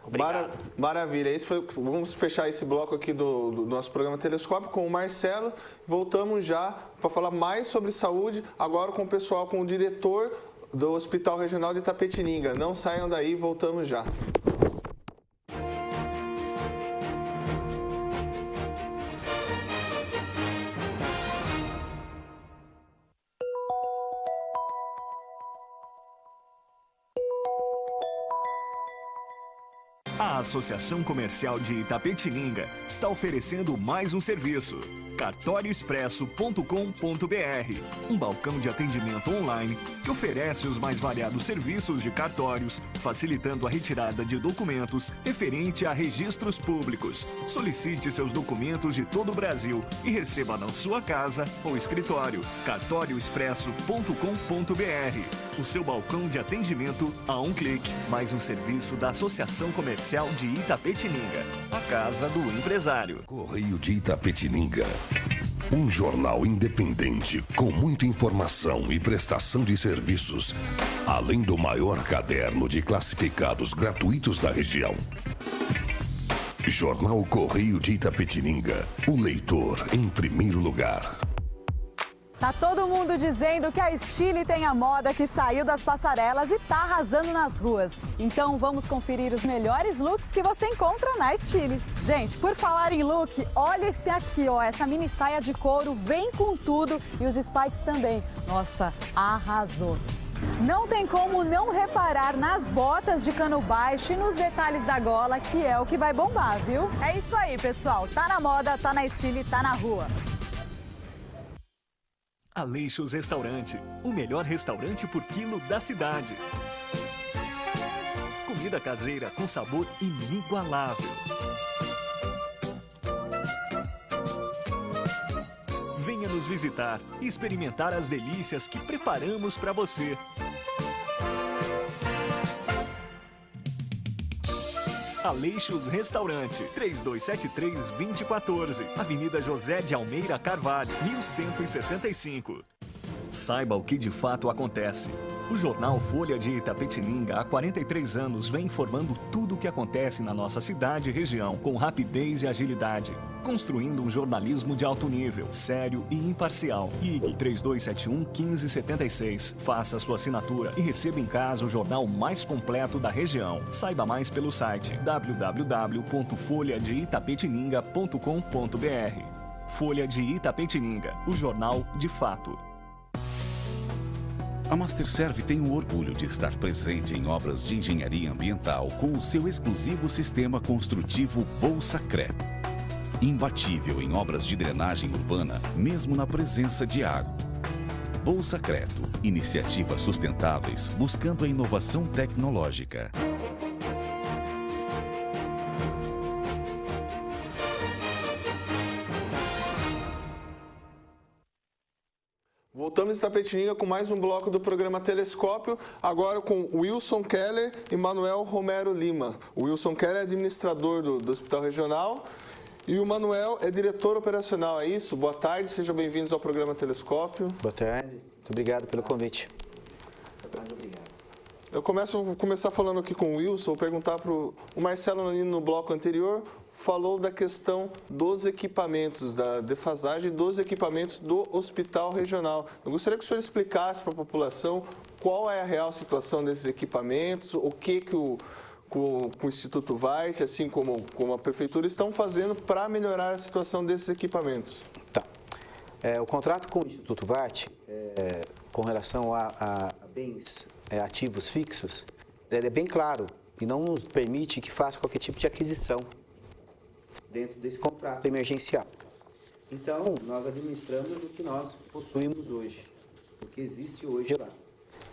Obrigado. Maravilha. Vamos fechar esse bloco aqui do nosso programa Telescópio com o Marcelo. Voltamos já para falar mais sobre saúde, agora com o pessoal, com o diretor do Hospital Regional de Itapetininga. Não saiam daí, voltamos já. A Associação Comercial de Itapetininga está oferecendo mais um serviço. cartorioexpresso.com.br, um balcão de atendimento online que oferece os mais variados serviços de cartórios, facilitando a retirada de documentos referente a registros públicos. Solicite seus documentos de todo o Brasil e receba na sua casa ou escritório. cartorioexpresso.com.br, o seu balcão de atendimento a um clique. Mais um serviço da Associação Comercial de Itapetininga, a casa do empresário. Correio de Itapetininga. Um jornal independente com muita informação e prestação de serviços, além do maior caderno de classificados gratuitos da região. Jornal Correio de Itapetininga, o leitor em primeiro lugar. Tá todo mundo dizendo que a Stile tem a moda que saiu das passarelas e tá arrasando nas ruas. Então vamos conferir os melhores looks que você encontra na Stile. Gente, por falar em look, olha esse aqui, ó, essa mini saia de couro vem com tudo e os spikes também. Nossa, arrasou. Não tem como não reparar nas botas de cano baixo e nos detalhes da gola, que é o que vai bombar, viu? É isso aí, pessoal. Tá na moda, tá na Stile, tá na rua. Aleixos Restaurante, o melhor restaurante por quilo da cidade. Comida caseira com sabor inigualável. Venha nos visitar e experimentar as delícias que preparamos para você. Aleixos Restaurante, 3273-2014, Avenida José de Almeida Carvalho, 1165. Saiba o que de fato acontece. O jornal Folha de Itapetininga, há 43 anos, vem informando tudo o que acontece na nossa cidade e região, com rapidez e agilidade, construindo um jornalismo de alto nível, sério e imparcial. Ligue 3271-1576, faça sua assinatura e receba em casa o jornal mais completo da região. Saiba mais pelo site www.folhadeitapetininga.com.br. Folha de Itapetininga, o jornal de fato. A Masterserv tem o orgulho de estar presente em obras de engenharia ambiental com o seu exclusivo sistema construtivo Bolsacret. Imbatível em obras de drenagem urbana, mesmo na presença de água. Bolsacreto, iniciativas sustentáveis buscando a inovação tecnológica. Voltamos em Itapetininga com mais um bloco do programa Telescópio, agora com Wilson Keller e Manuel Romero Lima. O Wilson Keller é administrador do Hospital Regional e o Manuel é diretor operacional, é isso? Boa tarde, sejam bem-vindos ao programa Telescópio. Boa tarde, muito obrigado pelo convite. Eu vou começar falando aqui com o Wilson, vou perguntar para o Marcelo no bloco anterior, falou da questão dos equipamentos, da defasagem dos equipamentos do Hospital Regional. Eu gostaria que o senhor explicasse para a população qual é a real situação desses equipamentos, o que o Instituto Varte, assim como a Prefeitura, estão fazendo para melhorar a situação desses equipamentos. Tá. O contrato com o Instituto Varte, com relação a bens ativos fixos, ele é bem claro e não nos permite que faça qualquer tipo de aquisição dentro desse contrato emergencial. Então, nós administramos o que nós possuímos hoje, o que existe hoje lá.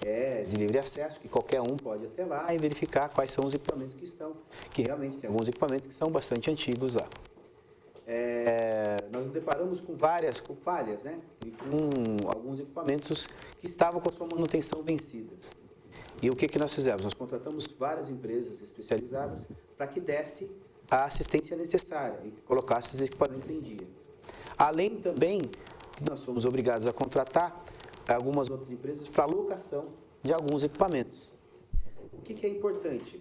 É de livre acesso, que qualquer um pode ir até lá e verificar quais são os equipamentos que realmente tem alguns equipamentos que são bastante antigos lá. nós nos deparamos com falhas, né? E com alguns equipamentos que estavam com a sua manutenção vencidas. E o que nós fizemos? Nós contratamos várias empresas especializadas para que desse a assistência necessária e colocasse esses equipamentos em dia. Além também, nós fomos obrigados a contratar algumas outras empresas para locação de alguns equipamentos. O que é importante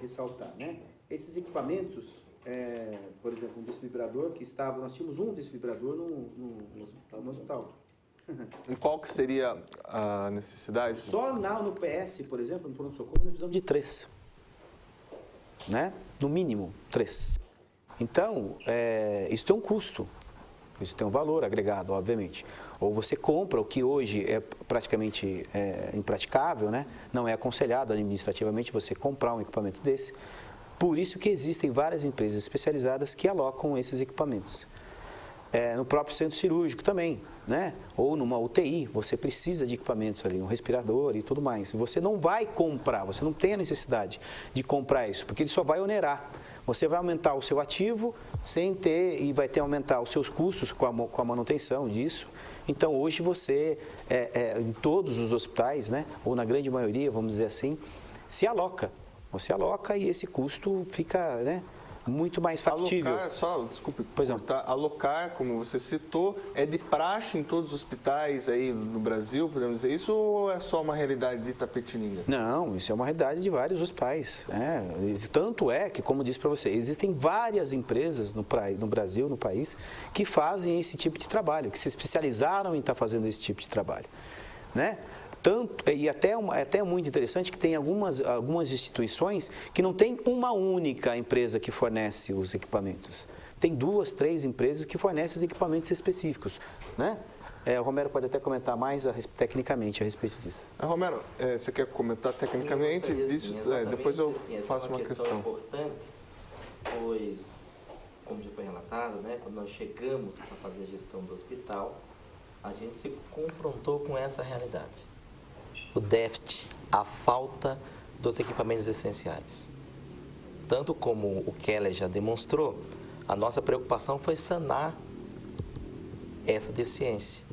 ressaltar, né? Esses equipamentos, por exemplo, um desfibrador que estava, nós tínhamos um desfibrador no hospital. E qual que seria a necessidade? Só no PS, por exemplo, no pronto-socorro, nós precisamos de 3. Né? No mínimo, 3. Então, isso tem um custo, isso tem um valor agregado, obviamente. Ou você compra o que hoje é praticamente impraticável, né? Não é aconselhado administrativamente você comprar um equipamento desse. Por isso que existem várias empresas especializadas que alocam esses equipamentos. No próprio centro cirúrgico também, né? Ou numa UTI, você precisa de equipamentos ali, um respirador e tudo mais. Você não vai comprar, você não tem a necessidade de comprar isso, porque ele só vai onerar. Você vai aumentar o seu ativo sem ter, e vai ter aumentar os seus custos com a manutenção disso. Então, hoje você, em todos os hospitais, né? Ou na grande maioria, vamos dizer assim, se aloca. Você aloca e esse custo fica, né, muito mais factível. Alocar, como você citou, é de praxe em todos os hospitais aí no Brasil, podemos dizer isso, ou é só uma realidade de Itapetininga? Não, isso é uma realidade de vários hospitais. Tanto é que, como disse para você, existem várias empresas no Brasil, no país, que fazem esse tipo de trabalho, que se especializaram em estar fazendo esse tipo de trabalho, né? E até muito interessante que tem algumas instituições que não tem uma única empresa que fornece os equipamentos. Tem 2, 3 empresas que fornecem os equipamentos específicos, né? O Romero pode até comentar mais tecnicamente a respeito disso. Romero, você quer comentar tecnicamente disso? Depois eu faço uma questão. Importante, pois, como já foi relatado, né, quando nós chegamos para fazer a gestão do hospital, a gente se confrontou com essa realidade. O déficit, a falta dos equipamentos essenciais. Tanto como o Keller já demonstrou, a nossa preocupação foi sanar essa deficiência.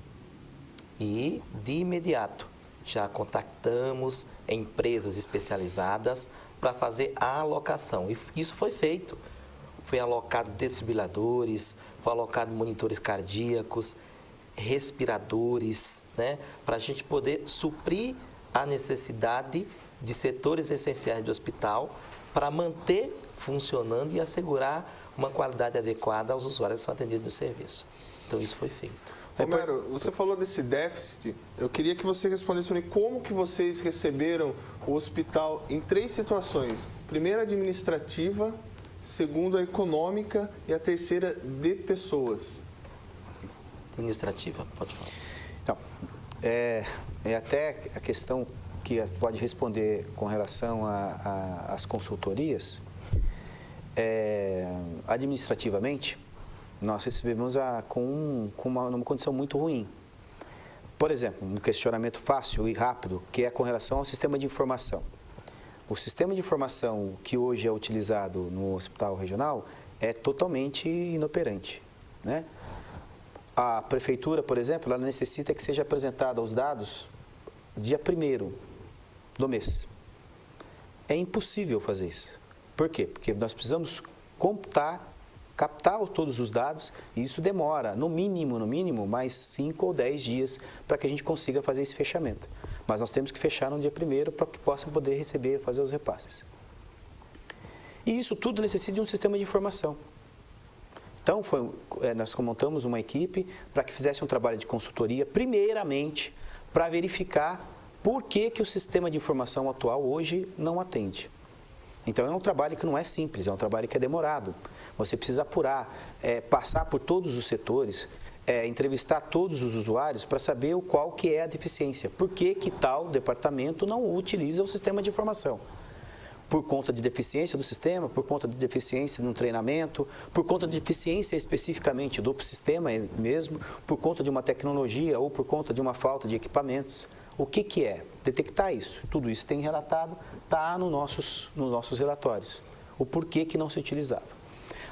E, de imediato, já contactamos empresas especializadas para fazer a alocação. E isso foi feito. Foi alocado desfibriladores, foi alocado monitores cardíacos, respiradores, né, para a gente poder suprir a necessidade de setores essenciais do hospital para manter funcionando e assegurar uma qualidade adequada aos usuários que são atendidos no serviço. Então, isso foi feito. Romero, você falou desse déficit, eu queria que você respondesse para mim como que vocês receberam o hospital em 3 situações. Primeira, administrativa, segunda, econômica e a terceira, de pessoas. Administrativa, pode falar. Então, até a questão que pode responder com relação às consultorias, administrativamente, nós recebemos numa condição muito ruim. Por exemplo, um questionamento fácil e rápido, que é com relação ao sistema de informação. O sistema de informação que hoje é utilizado no hospital regional é totalmente inoperante, né? A prefeitura, por exemplo, ela necessita que seja apresentada os dados dia 1º do mês. É impossível fazer isso. Por quê? Porque nós precisamos captar todos os dados e isso demora, no mínimo, mais 5 ou 10 dias para que a gente consiga fazer esse fechamento. Mas nós temos que fechar no dia 1º para que possa poder receber e fazer os repasses. E isso tudo necessita de um sistema de informação. Então, nós montamos uma equipe para que fizesse um trabalho de consultoria, primeiramente, para verificar por que o sistema de informação atual hoje não atende. Então, é um trabalho que não é simples, é um trabalho que é demorado. Você precisa apurar, passar por todos os setores, entrevistar todos os usuários para saber qual que é a deficiência. Por que tal departamento não utiliza o sistema de informação? Por conta de deficiência do sistema, por conta de deficiência no treinamento, por conta de deficiência especificamente do sistema mesmo, por conta de uma tecnologia ou por conta de uma falta de equipamentos. O que é? Detectar isso. Tudo isso tem relatado, está nos nossos relatórios. O porquê que não se utilizava.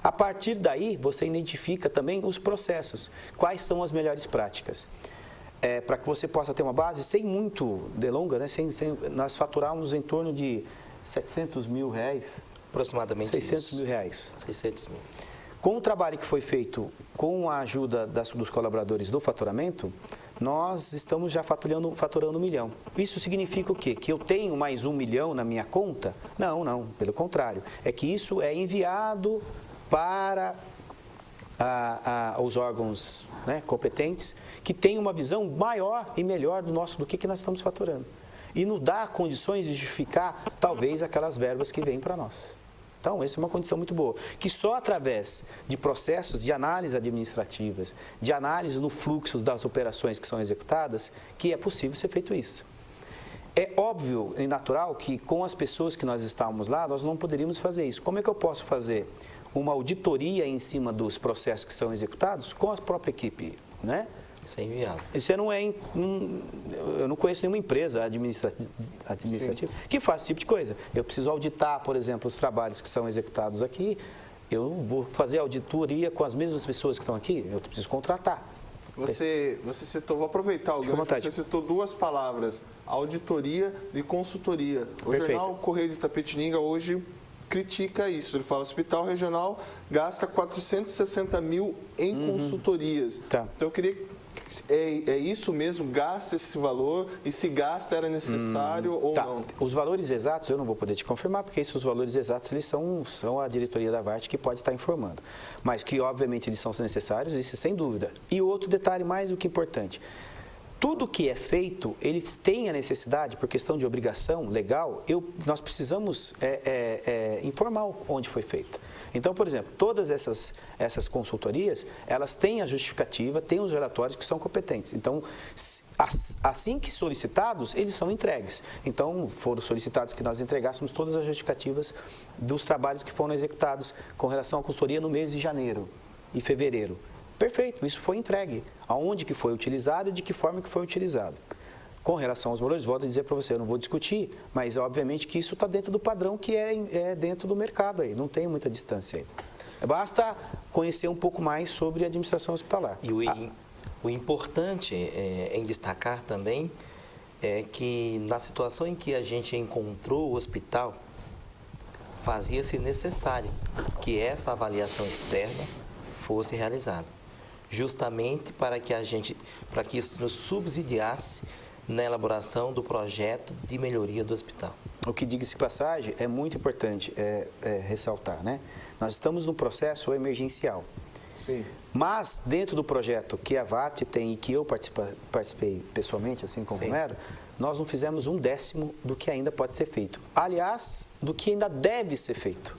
A partir daí, você identifica também os processos, quais são as melhores práticas. Para que você possa ter uma base, sem muito delonga, né? Nós faturamos em torno de 700 mil reais. Aproximadamente 600 isso. mil reais. 600 mil. Com o trabalho que foi feito com a ajuda dos colaboradores do faturamento, nós estamos já faturando 1 milhão. Isso significa o quê? Que eu tenho mais 1 milhão na minha conta? Não, pelo contrário. É que isso é enviado para os órgãos, né, competentes, que têm uma visão maior e melhor do que nós estamos faturando. E nos dá condições de justificar, talvez, aquelas verbas que vêm para nós. Então, essa é uma condição muito boa, que só através de processos de análise administrativas, de análise no fluxo das operações que são executadas, que é possível ser feito isso. É óbvio e natural que com as pessoas que nós estávamos lá, nós não poderíamos fazer isso. Como é que eu posso fazer uma auditoria em cima dos processos que são executados com a própria equipe, né? Isso é inviável. Isso eu não conheço nenhuma empresa administrativa que faça esse tipo de coisa. Eu preciso auditar, por exemplo, os trabalhos que são executados aqui. Eu vou fazer auditoria com as mesmas pessoas que estão aqui. Eu preciso contratar. Você citou, vou aproveitar o gancho, você citou 2 palavras, auditoria e consultoria. O jornal Correio de Itapetininga hoje critica isso. Ele fala que o Hospital Regional gasta 460 mil em consultorias. Tá. Então eu queria... É isso mesmo? Gasta esse valor? E se gasta, era necessário ou não? Os valores exatos eu não vou poder te confirmar, porque esses valores exatos eles são a diretoria da VART que pode estar informando. Mas que, obviamente, eles são necessários, isso sem dúvida. E outro detalhe mais do que importante. Tudo que é feito, eles têm a necessidade, por questão de obrigação legal, nós precisamos informar onde foi feito. Então, por exemplo, todas essas consultorias, elas têm a justificativa, têm os relatórios que são competentes. Então, assim que solicitados, eles são entregues. Então, foram solicitados que nós entregássemos todas as justificativas dos trabalhos que foram executados com relação à consultoria no mês de janeiro e fevereiro. Perfeito, isso foi entregue. Aonde que foi utilizado e de que forma que foi utilizado. Com relação aos valores, volto a dizer para você, eu não vou discutir, mas obviamente que isso está dentro do padrão que é dentro do mercado aí, não tem muita distância aí. Basta conhecer um pouco mais sobre a administração hospitalar. E o importante em destacar também é que na situação em que a gente encontrou o hospital, fazia-se necessário que essa avaliação externa fosse realizada, justamente para que isso nos subsidiasse na elaboração do projeto de melhoria do hospital. O que, diga-se passagem, é muito importante ressaltar, né? Nós estamos num processo emergencial. Sim. Mas, dentro do projeto que a VART tem e que eu participei pessoalmente, assim como o Romero, nós não fizemos 1/10 do que ainda pode ser feito. Aliás, do que ainda deve ser feito,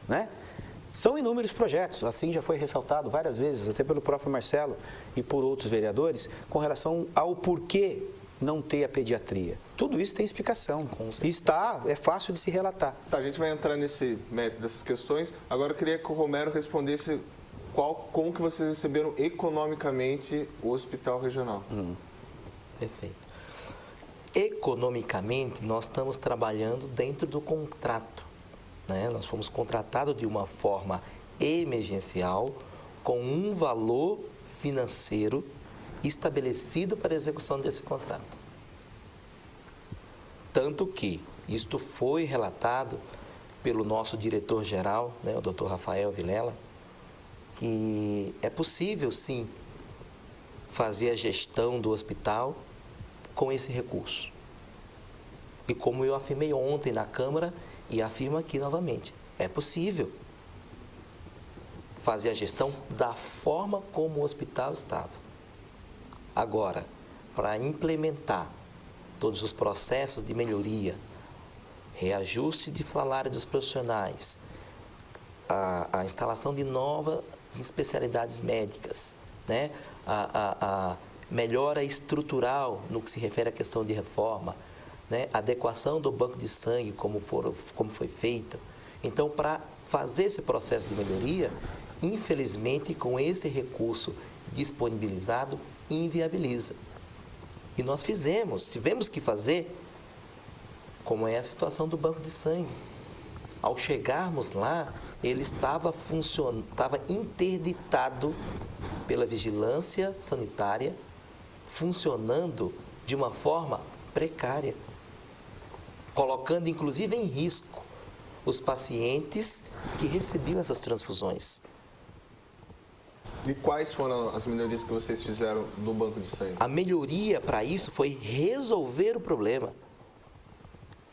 né? São inúmeros projetos, assim já foi ressaltado várias vezes, até pelo próprio Marcelo e por outros vereadores, com relação ao porquê não ter a pediatria. Tudo isso tem explicação. É fácil de se relatar. Tá, a gente vai entrar nesse mérito dessas questões. Agora eu queria que o Romero respondesse como que vocês receberam economicamente o hospital regional. Perfeito. Economicamente, nós estamos trabalhando dentro do contrato, né? Nós fomos contratados de uma forma emergencial, com um valor financeiro estabelecido para a execução desse contrato. Tanto que isto foi relatado pelo nosso diretor-geral, né, o Dr. Rafael Vilela, que é possível, sim, fazer a gestão do hospital com esse recurso. E como eu afirmei ontem na Câmara e afirmo aqui novamente, é possível fazer a gestão da forma como o hospital estava. Agora, para implementar todos os processos de melhoria, reajuste de salário dos profissionais, a instalação de novas especialidades médicas, né? a melhora estrutural no que se refere à questão de reforma, né? Adequação do banco de sangue, como foi feita. Então, para fazer esse processo de melhoria, infelizmente, com esse recurso disponibilizado, inviabiliza. E nós tivemos que fazer, como é a situação do banco de sangue. Ao chegarmos lá, ele estava interditado pela vigilância sanitária, funcionando de uma forma precária, colocando inclusive em risco os pacientes que recebiam essas transfusões. E quais foram as melhorias que vocês fizeram no banco de sangue? A melhoria para isso foi resolver o problema.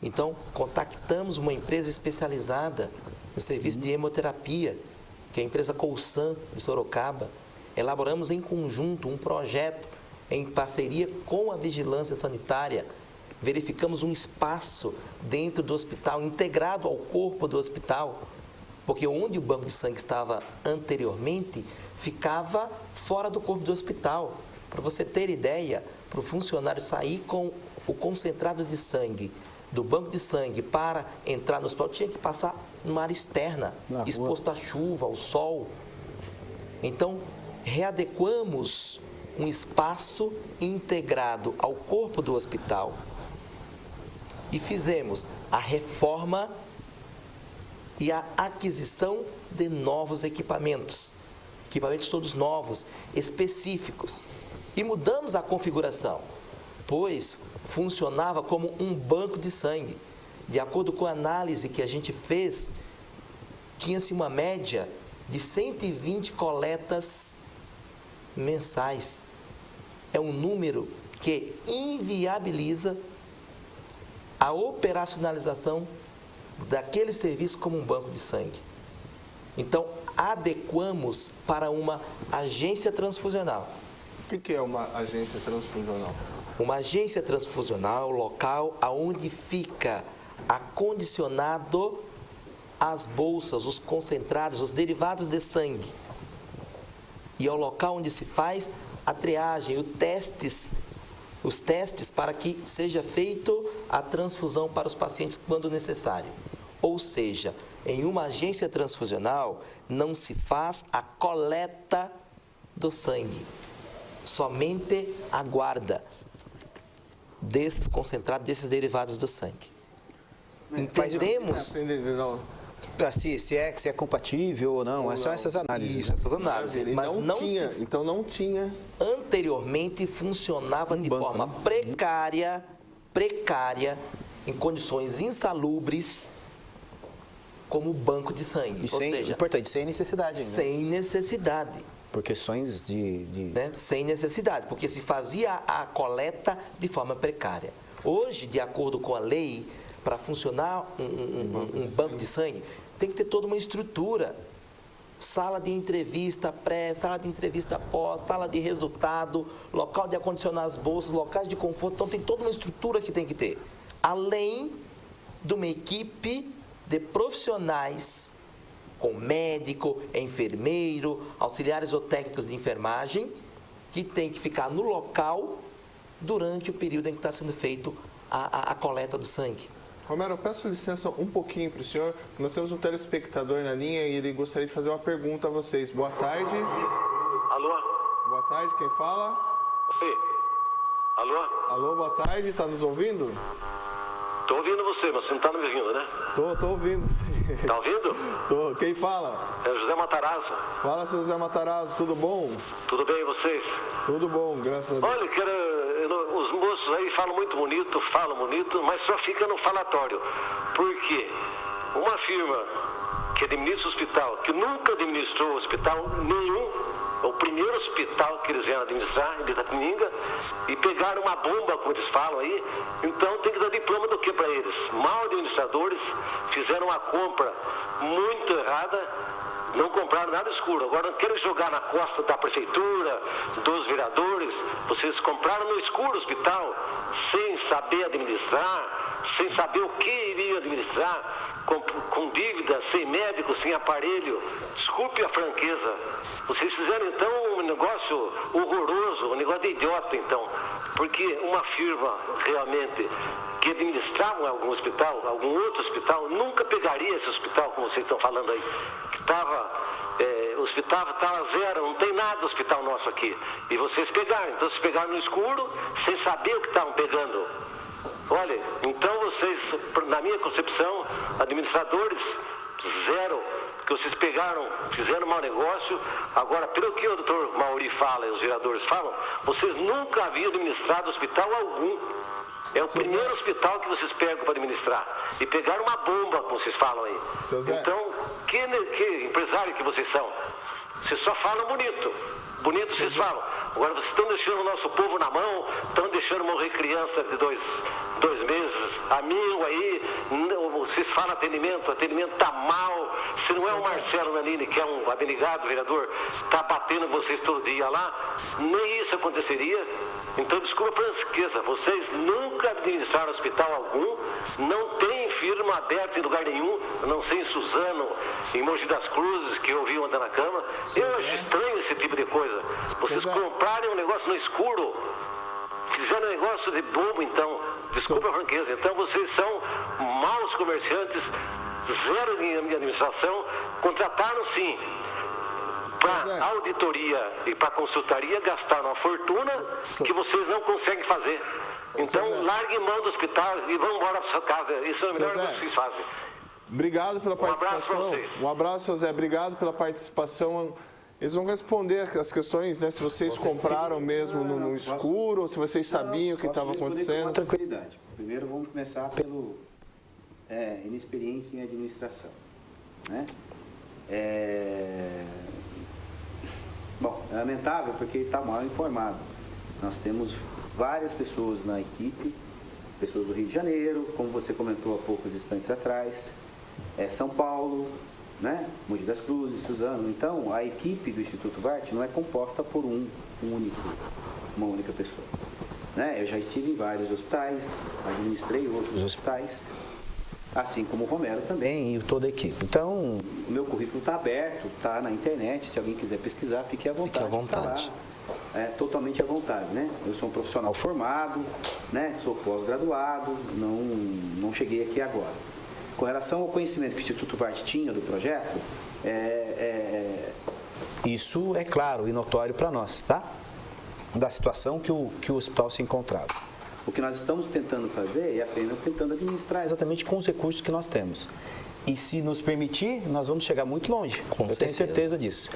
Então, contactamos uma empresa especializada no serviço de hemoterapia, que é a empresa Colsan de Sorocaba. Elaboramos em conjunto um projeto em parceria com a vigilância sanitária. Verificamos um espaço dentro do hospital, integrado ao corpo do hospital, porque onde o banco de sangue estava anteriormente, ficava fora do corpo do hospital. Para você ter ideia, para o funcionário sair com o concentrado de sangue do banco de sangue para entrar no hospital, tinha que passar numa área externa, exposto à chuva, ao sol. Então, readequamos um espaço integrado ao corpo do hospital e fizemos a reforma e a aquisição de novos equipamentos todos novos, específicos. E mudamos a configuração, pois funcionava como um banco de sangue. De acordo com a análise que a gente fez, tinha-se uma média de 120 coletas mensais. É um número que inviabiliza a operacionalização daquele serviço como um banco de sangue. Então, adequamos para uma agência transfusional. O que é uma agência transfusional? Uma agência transfusional, local onde fica acondicionado as bolsas, os concentrados, os derivados de sangue. E é o local onde se faz a triagem, os testes para que seja feito a transfusão para os pacientes quando necessário. Ou seja, em uma agência transfusional não se faz a coleta do sangue, somente a guarda desses concentrados, desses derivados do sangue. Entendemos se é compatível ou não, são essas análises. Isso, essas análises. Mas não tinha. Anteriormente funcionava de forma precária, em condições insalubres, como banco de sangue. Ou seja, importante, sem necessidade. Sem necessidade. Por questões de... Né? Sem necessidade, porque se fazia a coleta de forma precária. Hoje, de acordo com a lei, para funcionar um banco de sangue, tem que ter toda uma estrutura. Sala de entrevista pré, sala de entrevista pós, sala de resultado, local de acondicionar as bolsas, locais de conforto. Então, tem toda uma estrutura que tem que ter. Além de uma equipe de profissionais, com médico, enfermeiro, auxiliares ou técnicos de enfermagem, que tem que ficar no local durante o período em que está sendo feito a coleta do sangue. Romero, eu peço licença um pouquinho para o senhor. Nós temos um telespectador na linha e ele gostaria de fazer uma pergunta a vocês. Boa tarde. Alô? Boa tarde, quem fala? Oi. Alô? Alô, boa tarde, está nos ouvindo? Tô ouvindo você, mas você não está me ouvindo, né? Tô ouvindo. Tá ouvindo? Tô. Quem fala? É o José Matarazzo. Fala, seu José Matarazzo, tudo bom? Tudo bem, e vocês? Tudo bom, graças a Deus. Olha, os moços aí falam bonito, mas só fica no falatório. Por quê? Uma firma que administra o hospital, que nunca administrou hospital nenhum, é o primeiro hospital que eles vieram administrar, em Itapetininga, e pegaram uma bomba, como eles falam aí, então tem que dar diploma do que para eles? Mal administradores, fizeram uma compra muito errada, não compraram nada escuro. Agora não querem jogar na costa da prefeitura, dos vereadores. Vocês compraram no escuro o hospital, sem saber administrar, sem saber o que iriam administrar, com dívida, sem médico, sem aparelho. Desculpe a franqueza. Vocês fizeram então um negócio horroroso, um negócio de idiota então. Porque uma firma realmente que administrava algum hospital, algum outro hospital, nunca pegaria esse hospital, como vocês estão falando aí, que o hospital estava zero, não tem nada do hospital nosso aqui. E vocês pegaram, então vocês pegaram no escuro, sem saber o que estavam pegando. Olha, então vocês, na minha concepção, administradores, zero que vocês pegaram, fizeram mau negócio. Agora, pelo que o doutor Mauri fala e os vereadores falam, vocês nunca haviam administrado hospital algum. É o primeiro hospital que vocês pegam para administrar. E pegaram uma bomba, como vocês falam aí. Então, que empresário que vocês são? Vocês só falam bonito. Bonito vocês falam. Agora vocês estão deixando o nosso povo na mão, estão deixando morrer criança de dois meses, amigo aí, vocês falam atendimento está mal. Se não é o Marcelo Nanini, que é um abnegado vereador, está batendo vocês todo dia lá, nem isso aconteceria. Então, desculpa a franqueza, vocês nunca administraram hospital algum, não tem firma aberta em lugar nenhum, a não sei em Suzano, em Mogi das Cruzes, que eu vi ontem na Câmara. Eu acho estranho esse tipo de coisa. Vocês comprarem um negócio no escuro, fizeram um negócio de bobo, então, desculpa a franqueza, então vocês são maus comerciantes, zero em administração, contrataram sim para auditoria e para consultaria, gastaram uma fortuna que vocês não conseguem fazer. Então, larguem mão do hospital e vão embora para sua casa. Isso é o melhor que vocês fazem. Obrigado pela participação. Um abraço, seu Zé. Obrigado pela participação. Eles vão responder as questões, né? Se vocês compraram mesmo no escuro, ou se vocês sabiam o que estava acontecendo. Com tranquilidade. Primeiro, vamos começar pelo inexperiência em administração, né? Bom, é lamentável porque está mal informado. Nós temos várias pessoas na equipe, pessoas do Rio de Janeiro, como você comentou há poucos instantes atrás, São Paulo, né? Mogi das Cruzes, Suzano. Então, a equipe do Instituto Vart não é composta por uma única pessoa, né? Eu já estive em vários hospitais, administrei outros hospitais, assim como o Romero também e toda a equipe. Então, o meu currículo está aberto, está na internet, se alguém quiser pesquisar, fique à vontade. Fique à vontade. Totalmente à vontade, né? Eu sou um profissional formado, né? Sou pós-graduado, não cheguei aqui agora. Com relação ao conhecimento que o Instituto Vart tinha do projeto, isso é claro e notório para nós, tá? Da situação que o hospital se encontrava. O que nós estamos tentando fazer é apenas tentando administrar exatamente com os recursos que nós temos. E se nos permitir, nós vamos chegar muito longe. Eu tenho certeza disso.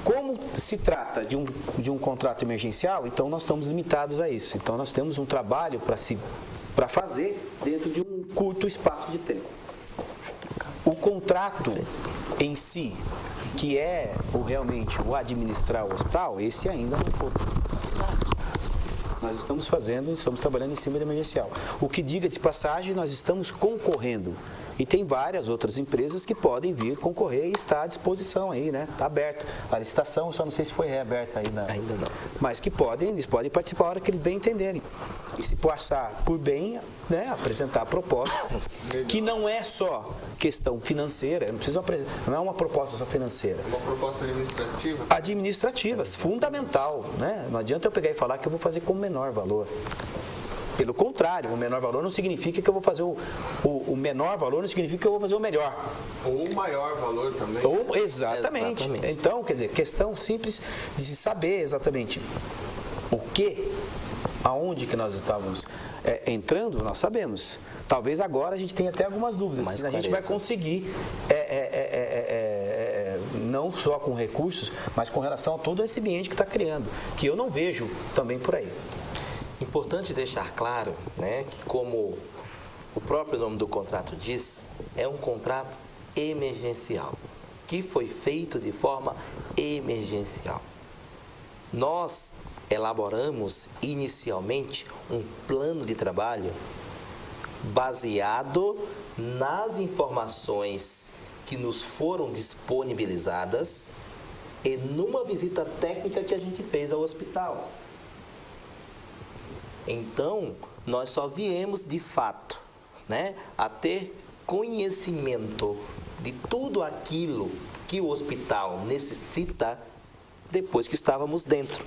Como se trata de um contrato emergencial, então nós estamos limitados a isso. Então nós temos um trabalho para fazer dentro de um curto espaço de tempo. O contrato em si, que é realmente o administrar o hospital, esse ainda não foi assinado. Nós estamos trabalhando em cima do emergencial. O que diga de passagem, nós estamos concorrendo. E tem várias outras empresas que podem vir concorrer e está à disposição aí, né? Está aberto. A licitação, eu só não sei se foi reaberta ainda. Ainda não. Mas que eles podem participar a hora que eles bem entenderem. E se passar por bem, né, apresentar a proposta, que não é só questão financeira, não é uma proposta só financeira. Uma proposta administrativa? Administrativa, fundamental, né? Não adianta eu pegar e falar que eu vou fazer com menor valor. Pelo contrário, o menor valor não significa que eu vou fazer o menor valor, não significa que eu vou fazer o melhor. Ou o maior valor também. Exatamente. Então, quer dizer, questão simples de se saber exatamente aonde que nós estávamos entrando, nós sabemos. Talvez agora a gente tenha até algumas dúvidas, se a gente vai conseguir, não só com recursos, mas com relação a todo esse ambiente que está criando, que eu não vejo também por aí. Importante deixar claro, né, que como o próprio nome do contrato diz, é um contrato emergencial, que foi feito de forma emergencial. Nós elaboramos inicialmente um plano de trabalho baseado nas informações que nos foram disponibilizadas e numa visita técnica que a gente fez ao hospital. Então, nós só viemos de fato, né, a ter conhecimento de tudo aquilo que o hospital necessita depois que estávamos dentro.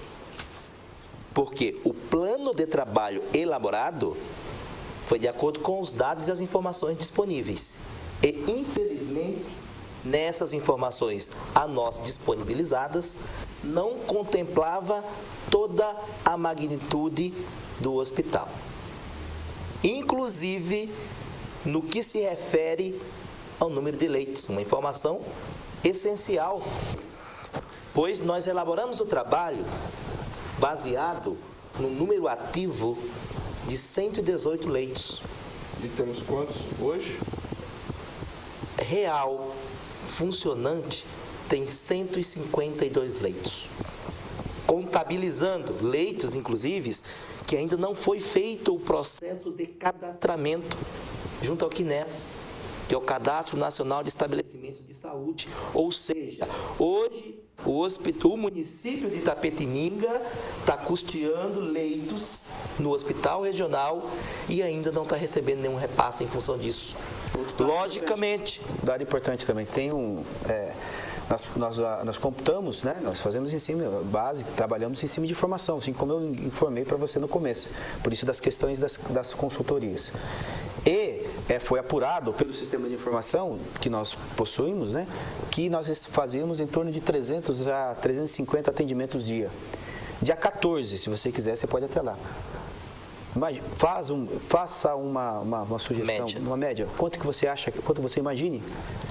Porque o plano de trabalho elaborado foi de acordo com os dados e as informações disponíveis. E, infelizmente, nessas informações a nós disponibilizadas, não contemplava toda a magnitude do hospital. Inclusive, no que se refere ao número de leitos, uma informação essencial, pois nós elaboramos o trabalho baseado no número ativo de 118 leitos. E temos quantos hoje? Real, funcionante, tem 152 leitos. Contabilizando leitos, inclusive, que ainda não foi feito o processo de cadastramento junto ao CNES, que é o Cadastro Nacional de Estabelecimentos de Saúde. Ou seja, hoje o município de Itapetininga está custeando leitos no hospital regional e ainda não está recebendo nenhum repasse em função disso. Logicamente. Dado importante também, tem nós computamos, né? Nós fazemos ensino básico, trabalhamos em cima de informação, assim como eu informei para você no começo, por isso das questões das consultorias. E foi apurado pelo sistema de informação que nós possuímos, né? Que nós fazíamos em torno de 300 a 350 atendimentos dia. Dia 14, se você quiser, você pode até lá. Mas faça uma sugestão, uma média. Quanto que você acha, quanto você imagine?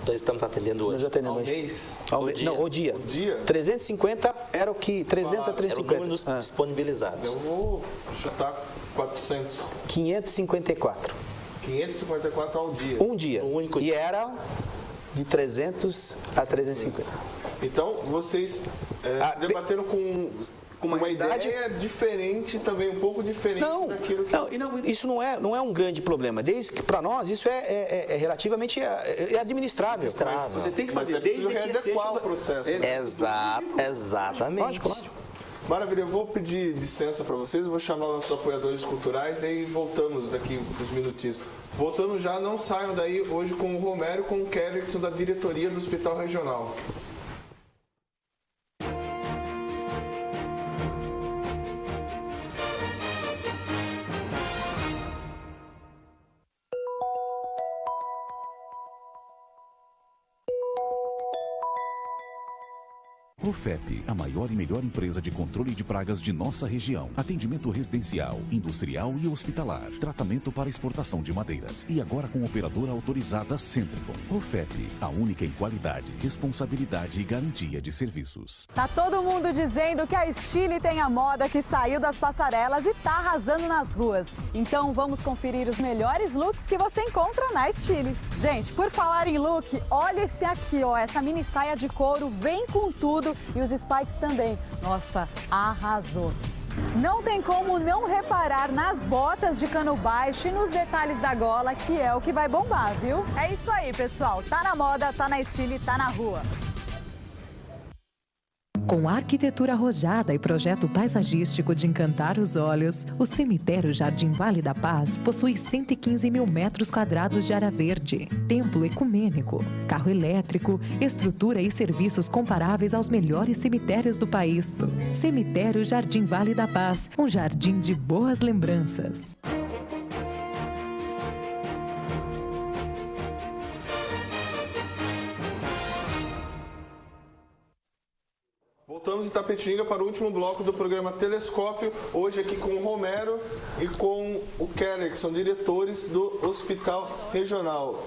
Nós estamos atendendo hoje. Nós atendemos ao mês? Não, o dia. 350 era o que? 300 a 350. Era o número disponibilizado. Eu vou chutar 400. 554. 554 ao dia. Um dia. Um único dia. E era de 300 a 350. Então, vocês se debateram com uma ideia diferente, também um pouco diferente daquilo que... Não, isso não é um grande problema. Desde que, para nós, isso é relativamente administrável. Você tem que fazer, desde que readequar o processo. Exatamente. Lógico. Maravilha, eu vou pedir licença para vocês, eu vou chamar nossos apoiadores culturais e aí voltamos daqui uns minutinhos. Voltando já, não saiam daí hoje com o Romero e com o Keller, que são da diretoria do Hospital Regional. Profep, a maior e melhor empresa de controle de pragas de nossa região. Atendimento residencial, industrial e hospitalar. Tratamento para exportação de madeiras. E agora com operadora autorizada Centricon. Profep, a única em qualidade, responsabilidade e garantia de serviços. Tá todo mundo dizendo que a Estile tem a moda que saiu das passarelas e tá arrasando nas ruas. Então vamos conferir os melhores looks que você encontra na Estile. Gente, por falar em look, olha esse aqui, ó. Essa mini saia de couro vem com tudo. E os spikes também. Nossa, arrasou. Não tem como não reparar nas botas de cano baixo e nos detalhes da gola, que é o que vai bombar, viu? É isso aí, pessoal. Tá na moda, tá na Estile, tá na rua. Com arquitetura arrojada e projeto paisagístico de encantar os olhos, o cemitério Jardim Vale da Paz possui 115 mil metros quadrados de área verde, templo ecumênico, carro elétrico, estrutura e serviços comparáveis aos melhores cemitérios do país. Cemitério Jardim Vale da Paz, um jardim de boas lembranças. Voltamos em Itapetininga para o último bloco do programa Telescópio, hoje aqui com o Romero e com o Keller, que são diretores do Hospital Regional.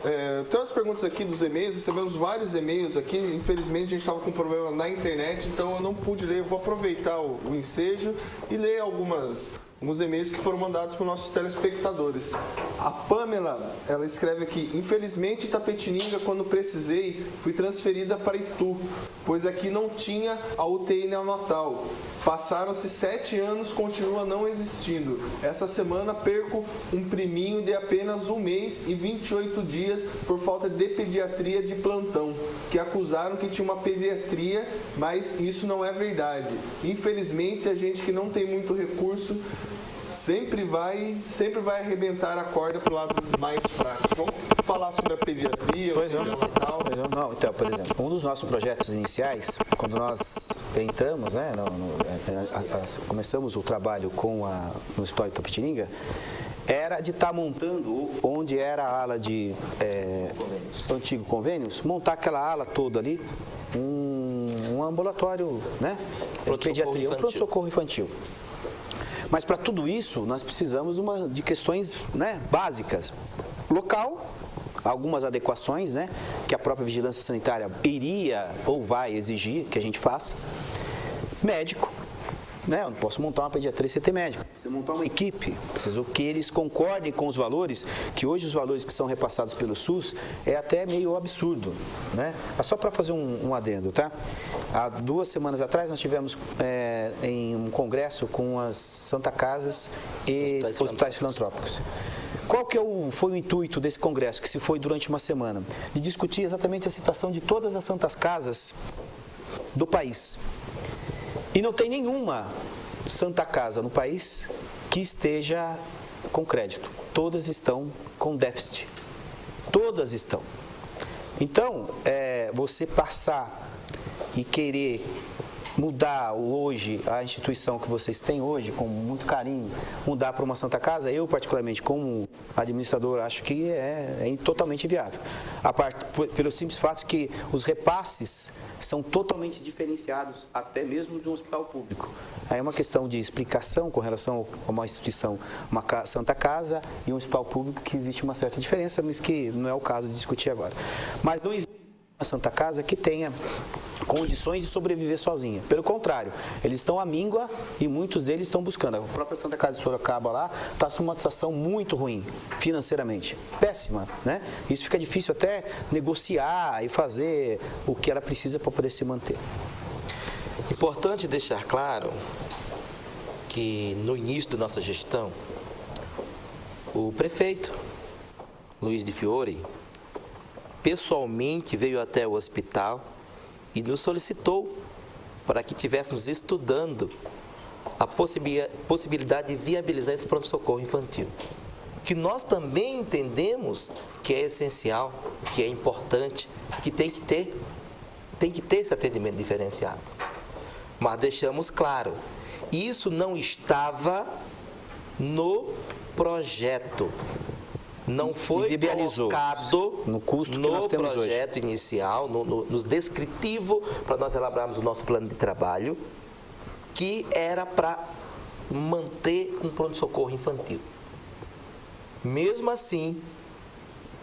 Tem umas perguntas aqui dos e-mails, recebemos vários e-mails aqui, infelizmente a gente estava com um problema na internet, então eu não pude ler, eu vou aproveitar o ensejo e ler alguns e-mails que foram mandados para os nossos telespectadores. A Pamela, ela escreve aqui: infelizmente Itapetininga, quando precisei, fui transferida para Itu, pois aqui não tinha a UTI neonatal. Passaram-se 7 anos, continua não existindo. Essa semana perco um priminho de apenas 1 mês e 28 dias por falta de pediatria de plantão, que acusaram que tinha uma pediatria, mas isso não é verdade. Infelizmente, a gente que não tem muito recurso sempre vai arrebentar a corda para o lado mais fraco. Vamos falar sobre a pediatria, Então, por exemplo, um dos nossos projetos iniciais, quando nós entramos, né, começamos o trabalho no Hospital de Itapetininga, era de estar montando onde era a ala de antigo convênios, montar aquela ala toda ali, um ambulatório, né, pediatria, um pronto-socorro infantil. Mas para tudo isso, nós precisamos de questões, né, básicas. Local, algumas adequações, né, que a própria vigilância sanitária iria ou vai exigir que a gente faça. Médico, né, eu não posso montar uma pediatria sem ter médico. Preciso montar uma equipe, preciso que eles concordem com os valores, que hoje os valores que são repassados pelo SUS é até meio absurdo, né? Mas só para fazer um adendo, tá? Há 2 semanas atrás nós tivemos em um congresso com as Santa Casas e hospitais filantrópicos. Qual que foi o intuito desse congresso, que se foi durante uma semana? De discutir exatamente a situação de todas as Santas Casas do país. E não tem nenhuma Santa Casa no país que esteja com crédito. Todas estão com déficit. Todas estão. Então, você passar e querer mudar hoje a instituição que vocês têm hoje, com muito carinho, mudar para uma Santa Casa, eu particularmente como administrador acho que é totalmente inviável. Pelo simples fato que os repasses são totalmente diferenciados, até mesmo de um hospital público. Aí é uma questão de explicação com relação a uma instituição, uma Santa Casa e um hospital público, que existe uma certa diferença, mas que não é o caso de discutir agora. Mas não existe uma Santa Casa que tenha condições de sobreviver sozinha. Pelo contrário, eles estão à míngua e muitos deles estão buscando. A própria Santa Casa de Sorocaba lá está numa situação muito ruim, financeiramente. Péssima, né? Isso fica difícil até negociar e fazer o que ela precisa para poder se manter. Importante deixar claro que no início da nossa gestão, o prefeito Luiz de Fiore pessoalmente veio até o hospital e nos solicitou para que estivéssemos estudando a possibilidade de viabilizar esse pronto-socorro infantil. Que nós também entendemos que é essencial, que é importante, que tem que ter esse atendimento diferenciado. Mas deixamos claro, isso não estava no projeto. Não foi colocado no custo que nós temos hoje. Projeto inicial, nos descritivo, para nós elaborarmos o nosso plano de trabalho, que era para manter um pronto-socorro infantil. Mesmo assim,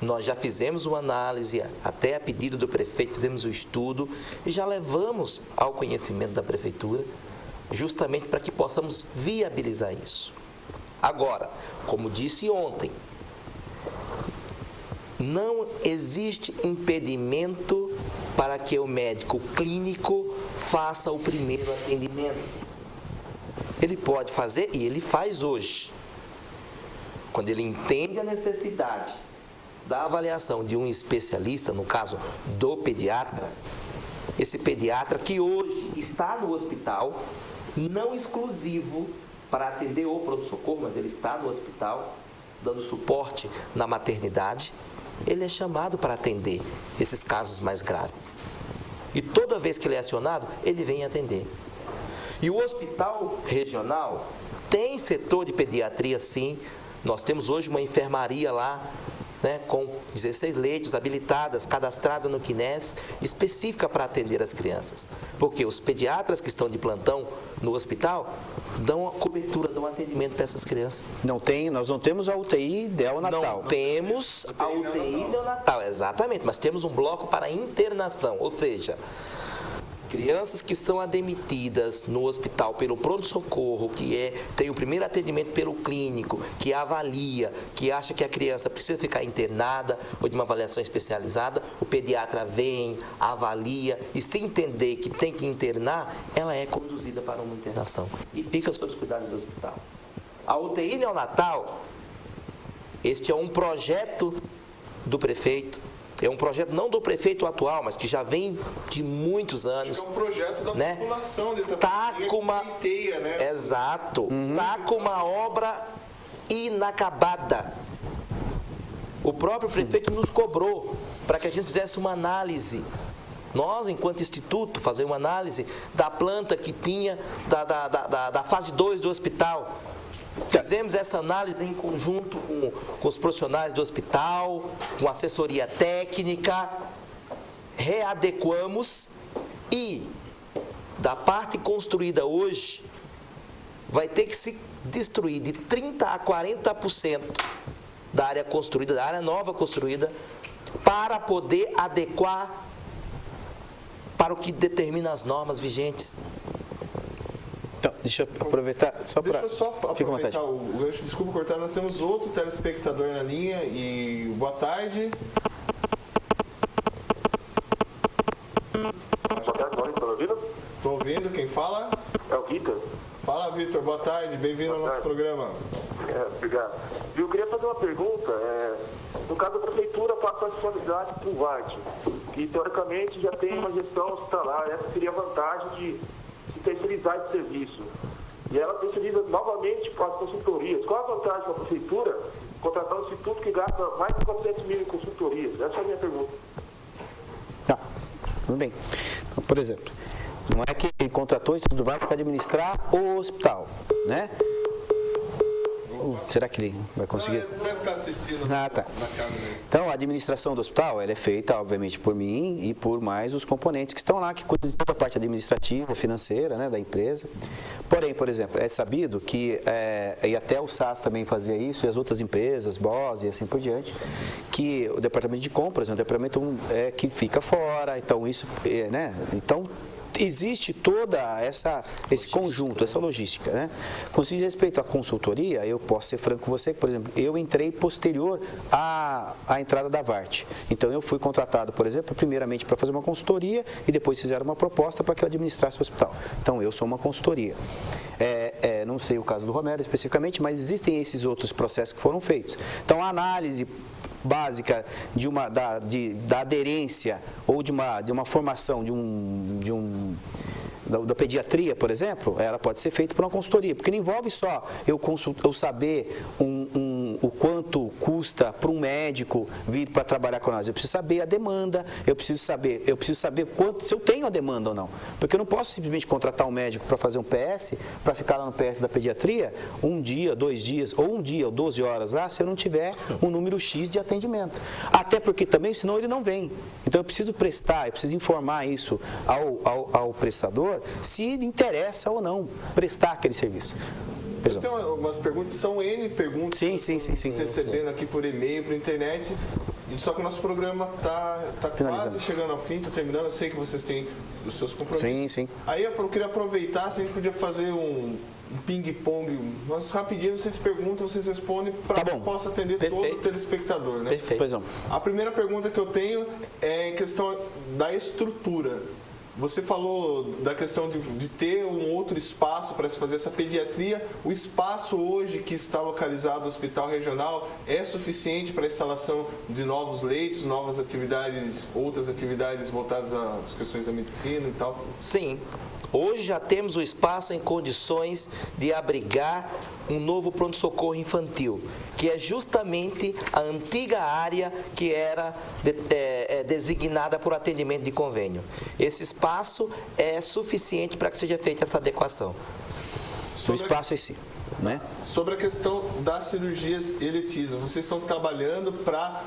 nós já fizemos uma análise, até a pedido do prefeito, fizemos o estudo e já levamos ao conhecimento da prefeitura, justamente para que possamos viabilizar isso. Agora, como disse ontem, não existe impedimento para que o médico clínico faça o primeiro atendimento. Ele pode fazer e ele faz hoje. Quando ele entende a necessidade da avaliação de um especialista, no caso do pediatra, esse pediatra que hoje está no hospital, não exclusivo para atender o pronto-socorro, mas ele está no hospital, dando suporte na maternidade, ele é chamado para atender esses casos mais graves. E toda vez que ele é acionado, ele vem atender. E o hospital regional tem setor de pediatria, sim. Nós temos hoje uma enfermaria lá, né, com 16 leitos habilitadas, cadastrada no CNES, específica para atender as crianças. Porque os pediatras que estão de plantão no hospital dão a cobertura, dão atendimento para essas crianças. Nós não temos a UTI neonatal. Não temos a UTI neonatal, exatamente, mas temos um bloco para internação, ou seja, crianças que são admitidas no hospital pelo pronto-socorro, tem o primeiro atendimento pelo clínico, que avalia, que acha que a criança precisa ficar internada ou de uma avaliação especializada, o pediatra vem, avalia e se entender que tem que internar, ela é conduzida para uma internação e fica sob os cuidados do hospital. A UTI neonatal, este é um projeto do prefeito. É um projeto não do prefeito atual, mas que já vem de muitos anos. É um projeto da população de Itapetininga, né? Exato. Está com uma obra inacabada. O próprio prefeito nos cobrou para que a gente fizesse uma análise. Nós, enquanto instituto, fazer uma análise da planta que tinha, da fase 2 do hospital. Fizemos essa análise em conjunto com os profissionais do hospital, com assessoria técnica, readequamos e, da parte construída hoje, vai ter que se destruir de 30% a 40% da área construída, da área nova construída, para poder adequar para o que determina as normas vigentes. Então, deixa eu aproveitar só para... Deixa eu só aproveitar o gancho, desculpa cortar, nós temos outro telespectador na linha e boa tarde. Boa tarde, estão ouvindo? Estou ouvindo, quem fala? É o Vitor. Fala, Vitor, boa tarde, bem-vindo ao nosso programa. Obrigado. Eu queria fazer uma pergunta. No caso da prefeitura, passa a responsabilidade para o VART, que teoricamente já tem uma gestão hospitalar, essa seria a vantagem de terceirizar esse serviço. E ela terceiriza novamente para as consultorias. Qual a vantagem para a prefeitura contratar um instituto que gasta mais de 400 mil em consultorias? Essa é a minha pergunta. Tá, tudo bem. Então, por exemplo, não é que ele contratou o Instituto VART para administrar o hospital, né? Será que ele vai conseguir? Não, deve estar assistindo tá. Na casa dele. Então, a administração do hospital ela é feita, obviamente, por mim e por mais os componentes que estão lá, que cuidam de toda a parte administrativa, financeira, né, da empresa. Porém, por exemplo, é sabido que, e até o SAS também fazia isso, e as outras empresas, BOS e assim por diante, que o departamento de compras é um departamento que fica fora, então isso, né, então... Existe toda esse conjunto, essa logística, né? Com respeito à consultoria, eu posso ser franco com você, por exemplo, eu entrei posterior à entrada da VART. Então, eu fui contratado, por exemplo, primeiramente para fazer uma consultoria e depois fizeram uma proposta para que eu administrasse o hospital. Então, eu sou uma consultoria. Não sei o caso do Romero especificamente, mas existem esses outros processos que foram feitos. Então, a análise básica da aderência ou de uma formação da pediatria, por exemplo, ela pode ser feita por uma consultoria, porque não envolve só eu saber o quanto custa para um médico vir para trabalhar com nós. Eu preciso saber a demanda, eu preciso saber quanto, se eu tenho a demanda ou não. Porque eu não posso simplesmente contratar um médico para fazer um PS, para ficar lá no PS da pediatria, um dia, 2 dias, ou 1 dia, ou 12 horas lá, se eu não tiver um número X de atendimento. Até porque também, senão ele não vem. Então eu preciso informar isso ao prestador, se lhe interessa ou não prestar aquele serviço. Eu tenho algumas perguntas, são N perguntas sim. recebendo aqui por e-mail, por internet, só que o nosso programa está quase chegando ao fim, está terminando, eu sei que vocês têm os seus compromissos. Sim. Aí eu queria aproveitar, se a gente podia fazer um ping-pong, mas rapidinho vocês perguntam, vocês respondem, para que eu possa atender todo o telespectador, né? Perfeito. Pois não. A primeira pergunta que eu tenho é em questão da estrutura. Você falou da questão de ter um outro espaço para se fazer essa pediatria. O espaço hoje que está localizado no Hospital Regional é suficiente para a instalação de novos leitos, novas atividades, outras atividades voltadas às questões da medicina e tal? Sim. Hoje já temos o espaço em condições de abrigar um novo pronto-socorro infantil, que é justamente a antiga área que era designada por atendimento de convênio. Esse espaço é suficiente para que seja feita essa adequação. O espaço em si, né? Sobre a questão das cirurgias eletivas, vocês estão trabalhando para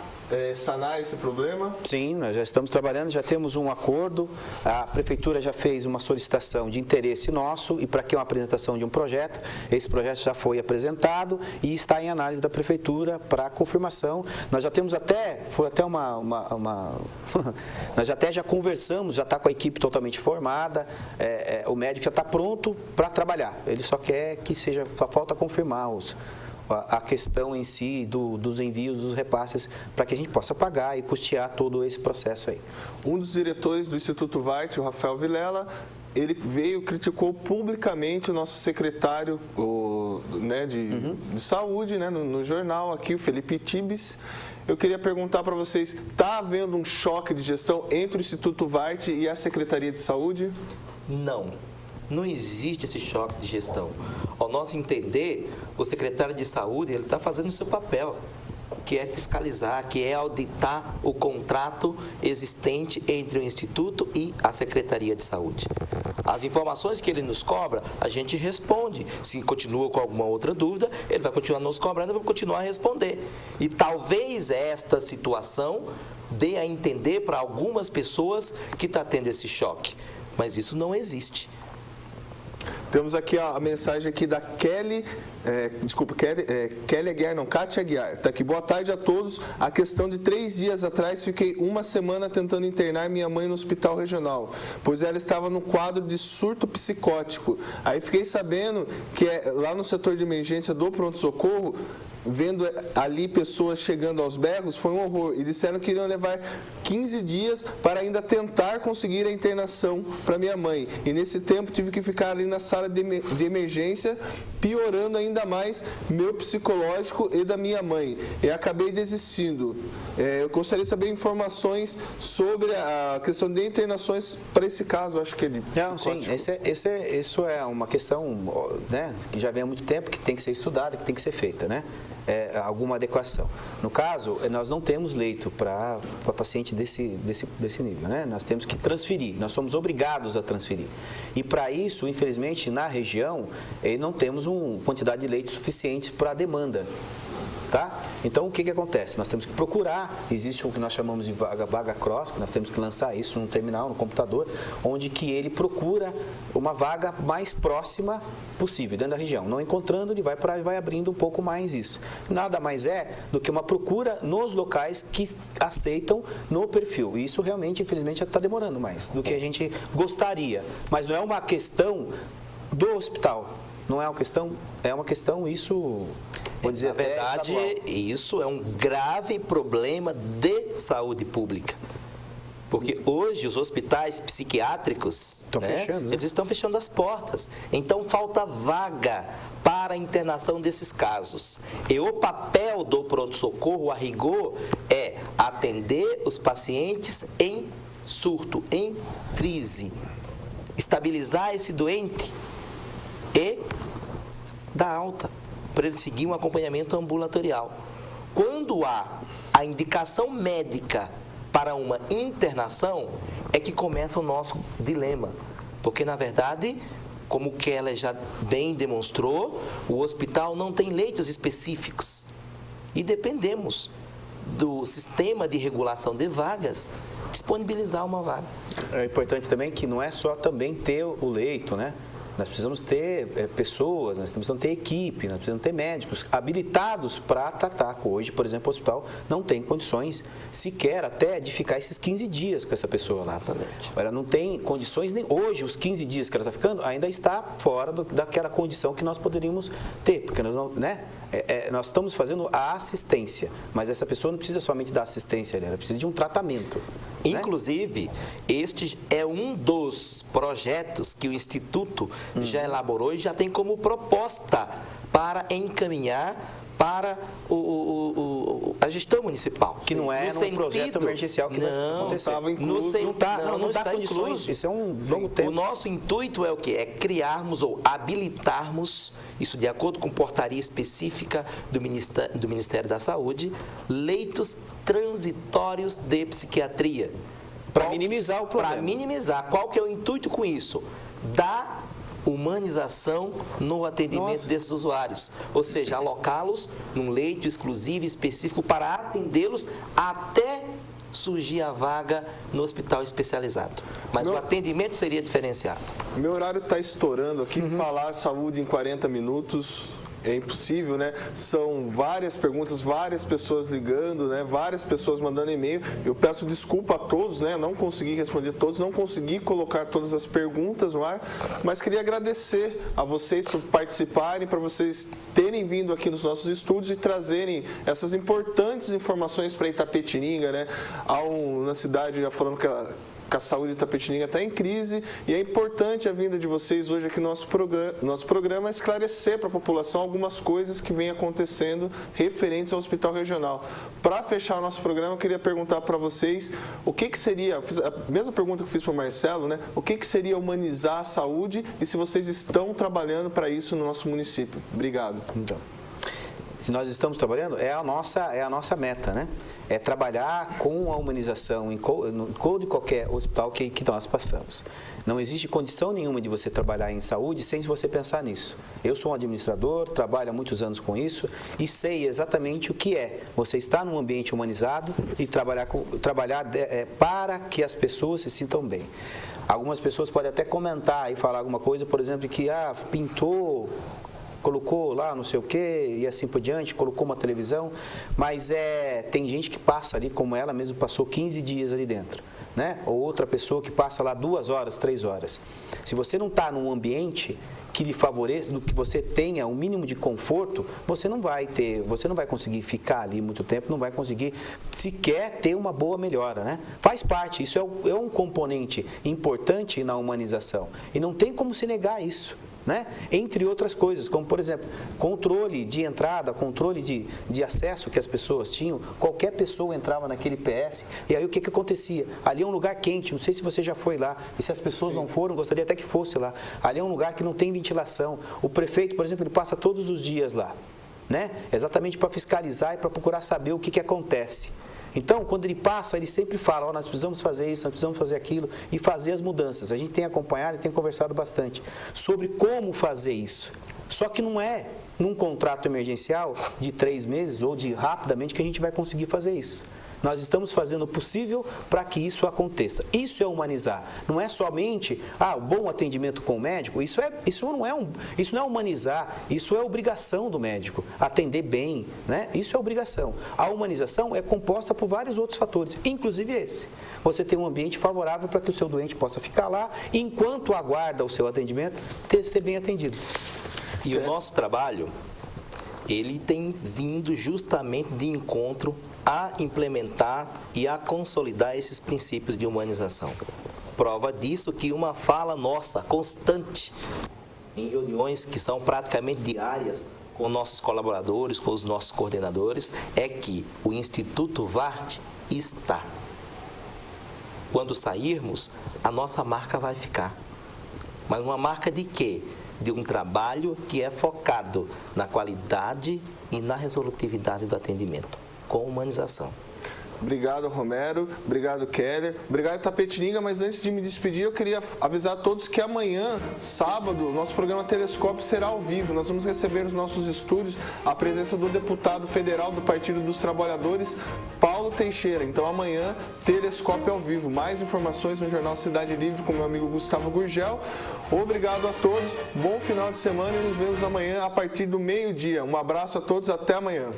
sanar esse problema? Sim, nós já estamos trabalhando, já temos um acordo, a Prefeitura já fez uma solicitação de interesse nosso e para que uma apresentação de um projeto, esse projeto já foi apresentado e está em análise da Prefeitura para confirmação. Nós já temos foi até nós já conversamos, já está com a equipe totalmente formada, o médico já está pronto para trabalhar, ele só quer que só falta confirmar a questão em si dos envios, dos repasses, para que a gente possa pagar e custear todo esse processo aí. Um dos diretores do Instituto VART, o Rafael Vilela, ele criticou publicamente o nosso secretário de saúde, né, no jornal aqui, o Felipe Tibes. Eu queria perguntar para vocês, está havendo um choque de gestão entre o Instituto VART e a Secretaria de Saúde? Não existe esse choque de gestão. Ao nosso entender, o secretário de saúde ele está fazendo o seu papel, que é fiscalizar, que é auditar o contrato existente entre o Instituto e a Secretaria de Saúde. As informações que ele nos cobra, a gente responde. Se continua com alguma outra dúvida, ele vai continuar nos cobrando e vai continuar a responder. E talvez esta situação dê a entender para algumas pessoas que está tendo esse choque. Mas isso não existe. Temos aqui a mensagem aqui da Kelly Kelly Aguiar, não, Kátia Aguiar. Tá aqui, boa tarde a todos. A questão de 3 dias atrás, fiquei uma semana tentando internar minha mãe no hospital regional, pois ela estava no quadro de surto psicótico. Aí fiquei sabendo que lá no setor de emergência do pronto-socorro, vendo ali pessoas chegando aos berros, foi um horror. E disseram que iriam levar 15 dias para ainda tentar conseguir a internação para minha mãe. E nesse tempo tive que ficar ali na sala de emergência, piorando ainda mais meu psicológico e da minha mãe. E acabei desistindo. Eu gostaria de saber informações sobre a questão de internações para esse caso, acho que ele... Não, sim, isso é uma questão, né, que já vem há muito tempo, que tem que ser estudada, que tem que ser feita, né? Alguma adequação. No caso, nós não temos leito para paciente desse nível, né? Nós temos que transferir, nós somos obrigados a transferir. E para isso, infelizmente, na região, não temos uma quantidade de leitos suficiente para a demanda. Tá? Então, o que acontece? Nós temos que procurar, existe o que nós chamamos de vaga cross, que nós temos que lançar isso num terminal, no computador, onde que ele procura uma vaga mais próxima possível, dentro da região. Não encontrando, ele vai abrindo um pouco mais isso. Nada mais é do que uma procura nos locais que aceitam no perfil. E isso realmente, infelizmente, está demorando mais do que a gente gostaria. Mas não é uma questão do hospital. Não é uma questão, isso, vou dizer, na verdade, isso é um grave problema de saúde pública. Porque hoje os hospitais psiquiátricos, eles estão fechando as portas. Então falta vaga para a internação desses casos. E o papel do pronto-socorro, a rigor, é atender os pacientes em surto, em crise, estabilizar esse doente e dar alta, para ele seguir um acompanhamento ambulatorial. Quando há a indicação médica para uma internação, é que começa o nosso dilema. Porque, na verdade, como o Keller já bem demonstrou, o hospital não tem leitos específicos. E dependemos do sistema de regulação de vagas disponibilizar uma vaga. É importante também que não é só também ter o leito, né? Nós precisamos ter pessoas, nós precisamos ter equipe, nós precisamos ter médicos habilitados para tratar. Hoje, por exemplo, o hospital não tem condições sequer até de ficar esses 15 dias com essa pessoa. Exatamente. Ela não tem condições nem hoje, os 15 dias que ela está ficando, ainda está fora daquela condição que nós poderíamos ter, porque nós não, né? Nós estamos fazendo a assistência, mas essa pessoa não precisa somente da assistência, ela precisa de um tratamento. Inclusive, este é um dos projetos que o Instituto já elaborou e já tem como proposta para encaminhar para a gestão municipal. Que não é um projeto emergencial que não estava incluso. Não está condições. Isso é um longo tempo. O nosso intuito é o quê? É criarmos ou habilitarmos, isso de acordo com portaria específica do Ministério da Saúde, leitos transitórios de psiquiatria. Para minimizar o problema. Para minimizar. Qual que é o intuito com isso? Dar humanização no atendimento desses usuários, ou seja, alocá-los num leito exclusivo e específico para atendê-los até surgir a vaga no hospital especializado. Mas o atendimento seria diferenciado. Meu horário está estourando aqui, falar saúde em 40 minutos... É impossível, né? São várias perguntas, várias pessoas ligando, né? Várias pessoas mandando e-mail. Eu peço desculpa a todos, né? Não consegui responder todos, não consegui colocar todas as perguntas no ar, mas queria agradecer a vocês por participarem, para vocês terem vindo aqui nos nossos estúdios e trazerem essas importantes informações para Itapetininga, né? Na cidade, já falando que a saúde de Itapetininga está em crise e é importante a vinda de vocês hoje aqui no nosso programa esclarecer para a população algumas coisas que vêm acontecendo referentes ao Hospital Regional. Para fechar o nosso programa, eu queria perguntar para vocês o que seria, a mesma pergunta que eu fiz para o Marcelo, né? O que seria humanizar a saúde e se vocês estão trabalhando para isso no nosso município. Obrigado. Então, se nós estamos trabalhando, é a nossa meta, né? É trabalhar com a humanização em qualquer hospital que nós passamos. Não existe condição nenhuma de você trabalhar em saúde sem você pensar nisso. Eu sou um administrador, trabalho há muitos anos com isso e sei exatamente o que é você estar num ambiente humanizado e trabalhar para que as pessoas se sintam bem. Algumas pessoas podem até comentar e falar alguma coisa, por exemplo, que pintou colocou lá não sei o quê e assim por diante, colocou uma televisão, mas tem gente que passa ali, como ela mesmo passou 15 dias ali dentro, né? Ou outra pessoa que passa lá 2 horas, 3 horas. Se você não está num ambiente que lhe favoreça, do que você tenha um mínimo de conforto, você não vai conseguir ficar ali muito tempo, não vai conseguir sequer ter uma boa melhora, né? Faz parte, isso é um componente importante na humanização e não tem como se negar isso, né? Entre outras coisas, como por exemplo, controle de entrada, controle de acesso que as pessoas tinham, qualquer pessoa entrava naquele PS, e aí o que acontecia? Ali é um lugar quente, não sei se você já foi lá, e se as pessoas não foram, gostaria até que fosse lá. Ali é um lugar que não tem ventilação. O prefeito, por exemplo, ele passa todos os dias lá, né? Exatamente para fiscalizar e para procurar saber o que acontece. Então, quando ele passa, ele sempre fala, nós precisamos fazer isso, nós precisamos fazer aquilo e fazer as mudanças. A gente tem acompanhado e tem conversado bastante sobre como fazer isso. Só que não é num contrato emergencial de 3 meses ou de rapidamente que a gente vai conseguir fazer isso. Nós estamos fazendo o possível para que isso aconteça. Isso é humanizar. Não é somente o bom atendimento com o médico. Isso não é humanizar. Isso é obrigação do médico. Atender bem, né? Isso é obrigação. A humanização é composta por vários outros fatores, inclusive esse. Você tem um ambiente favorável para que o seu doente possa ficar lá, enquanto aguarda o seu atendimento, ser bem atendido. E o nosso trabalho, ele tem vindo justamente de encontro a implementar e a consolidar esses princípios de humanização. Prova disso que uma fala nossa constante em reuniões que são praticamente diárias com nossos colaboradores, com os nossos coordenadores, é que o Instituto VART está. Quando sairmos, a nossa marca vai ficar. Mas uma marca de quê? De um trabalho que é focado na qualidade e na resolutividade do atendimento, com humanização. Obrigado, Romero. Obrigado, Keller. Obrigado, Itapetininga. Mas antes de me despedir, eu queria avisar a todos que amanhã, sábado, nosso programa Telescópio será ao vivo. Nós vamos receber nos nossos estúdios a presença do deputado federal do Partido dos Trabalhadores, Paulo Teixeira. Então, amanhã, Telescópio ao vivo. Mais informações no Jornal Cidade Livre com meu amigo Gustavo Gurgel. Obrigado a todos. Bom final de semana e nos vemos amanhã a partir do meio-dia. Um abraço a todos. Até amanhã.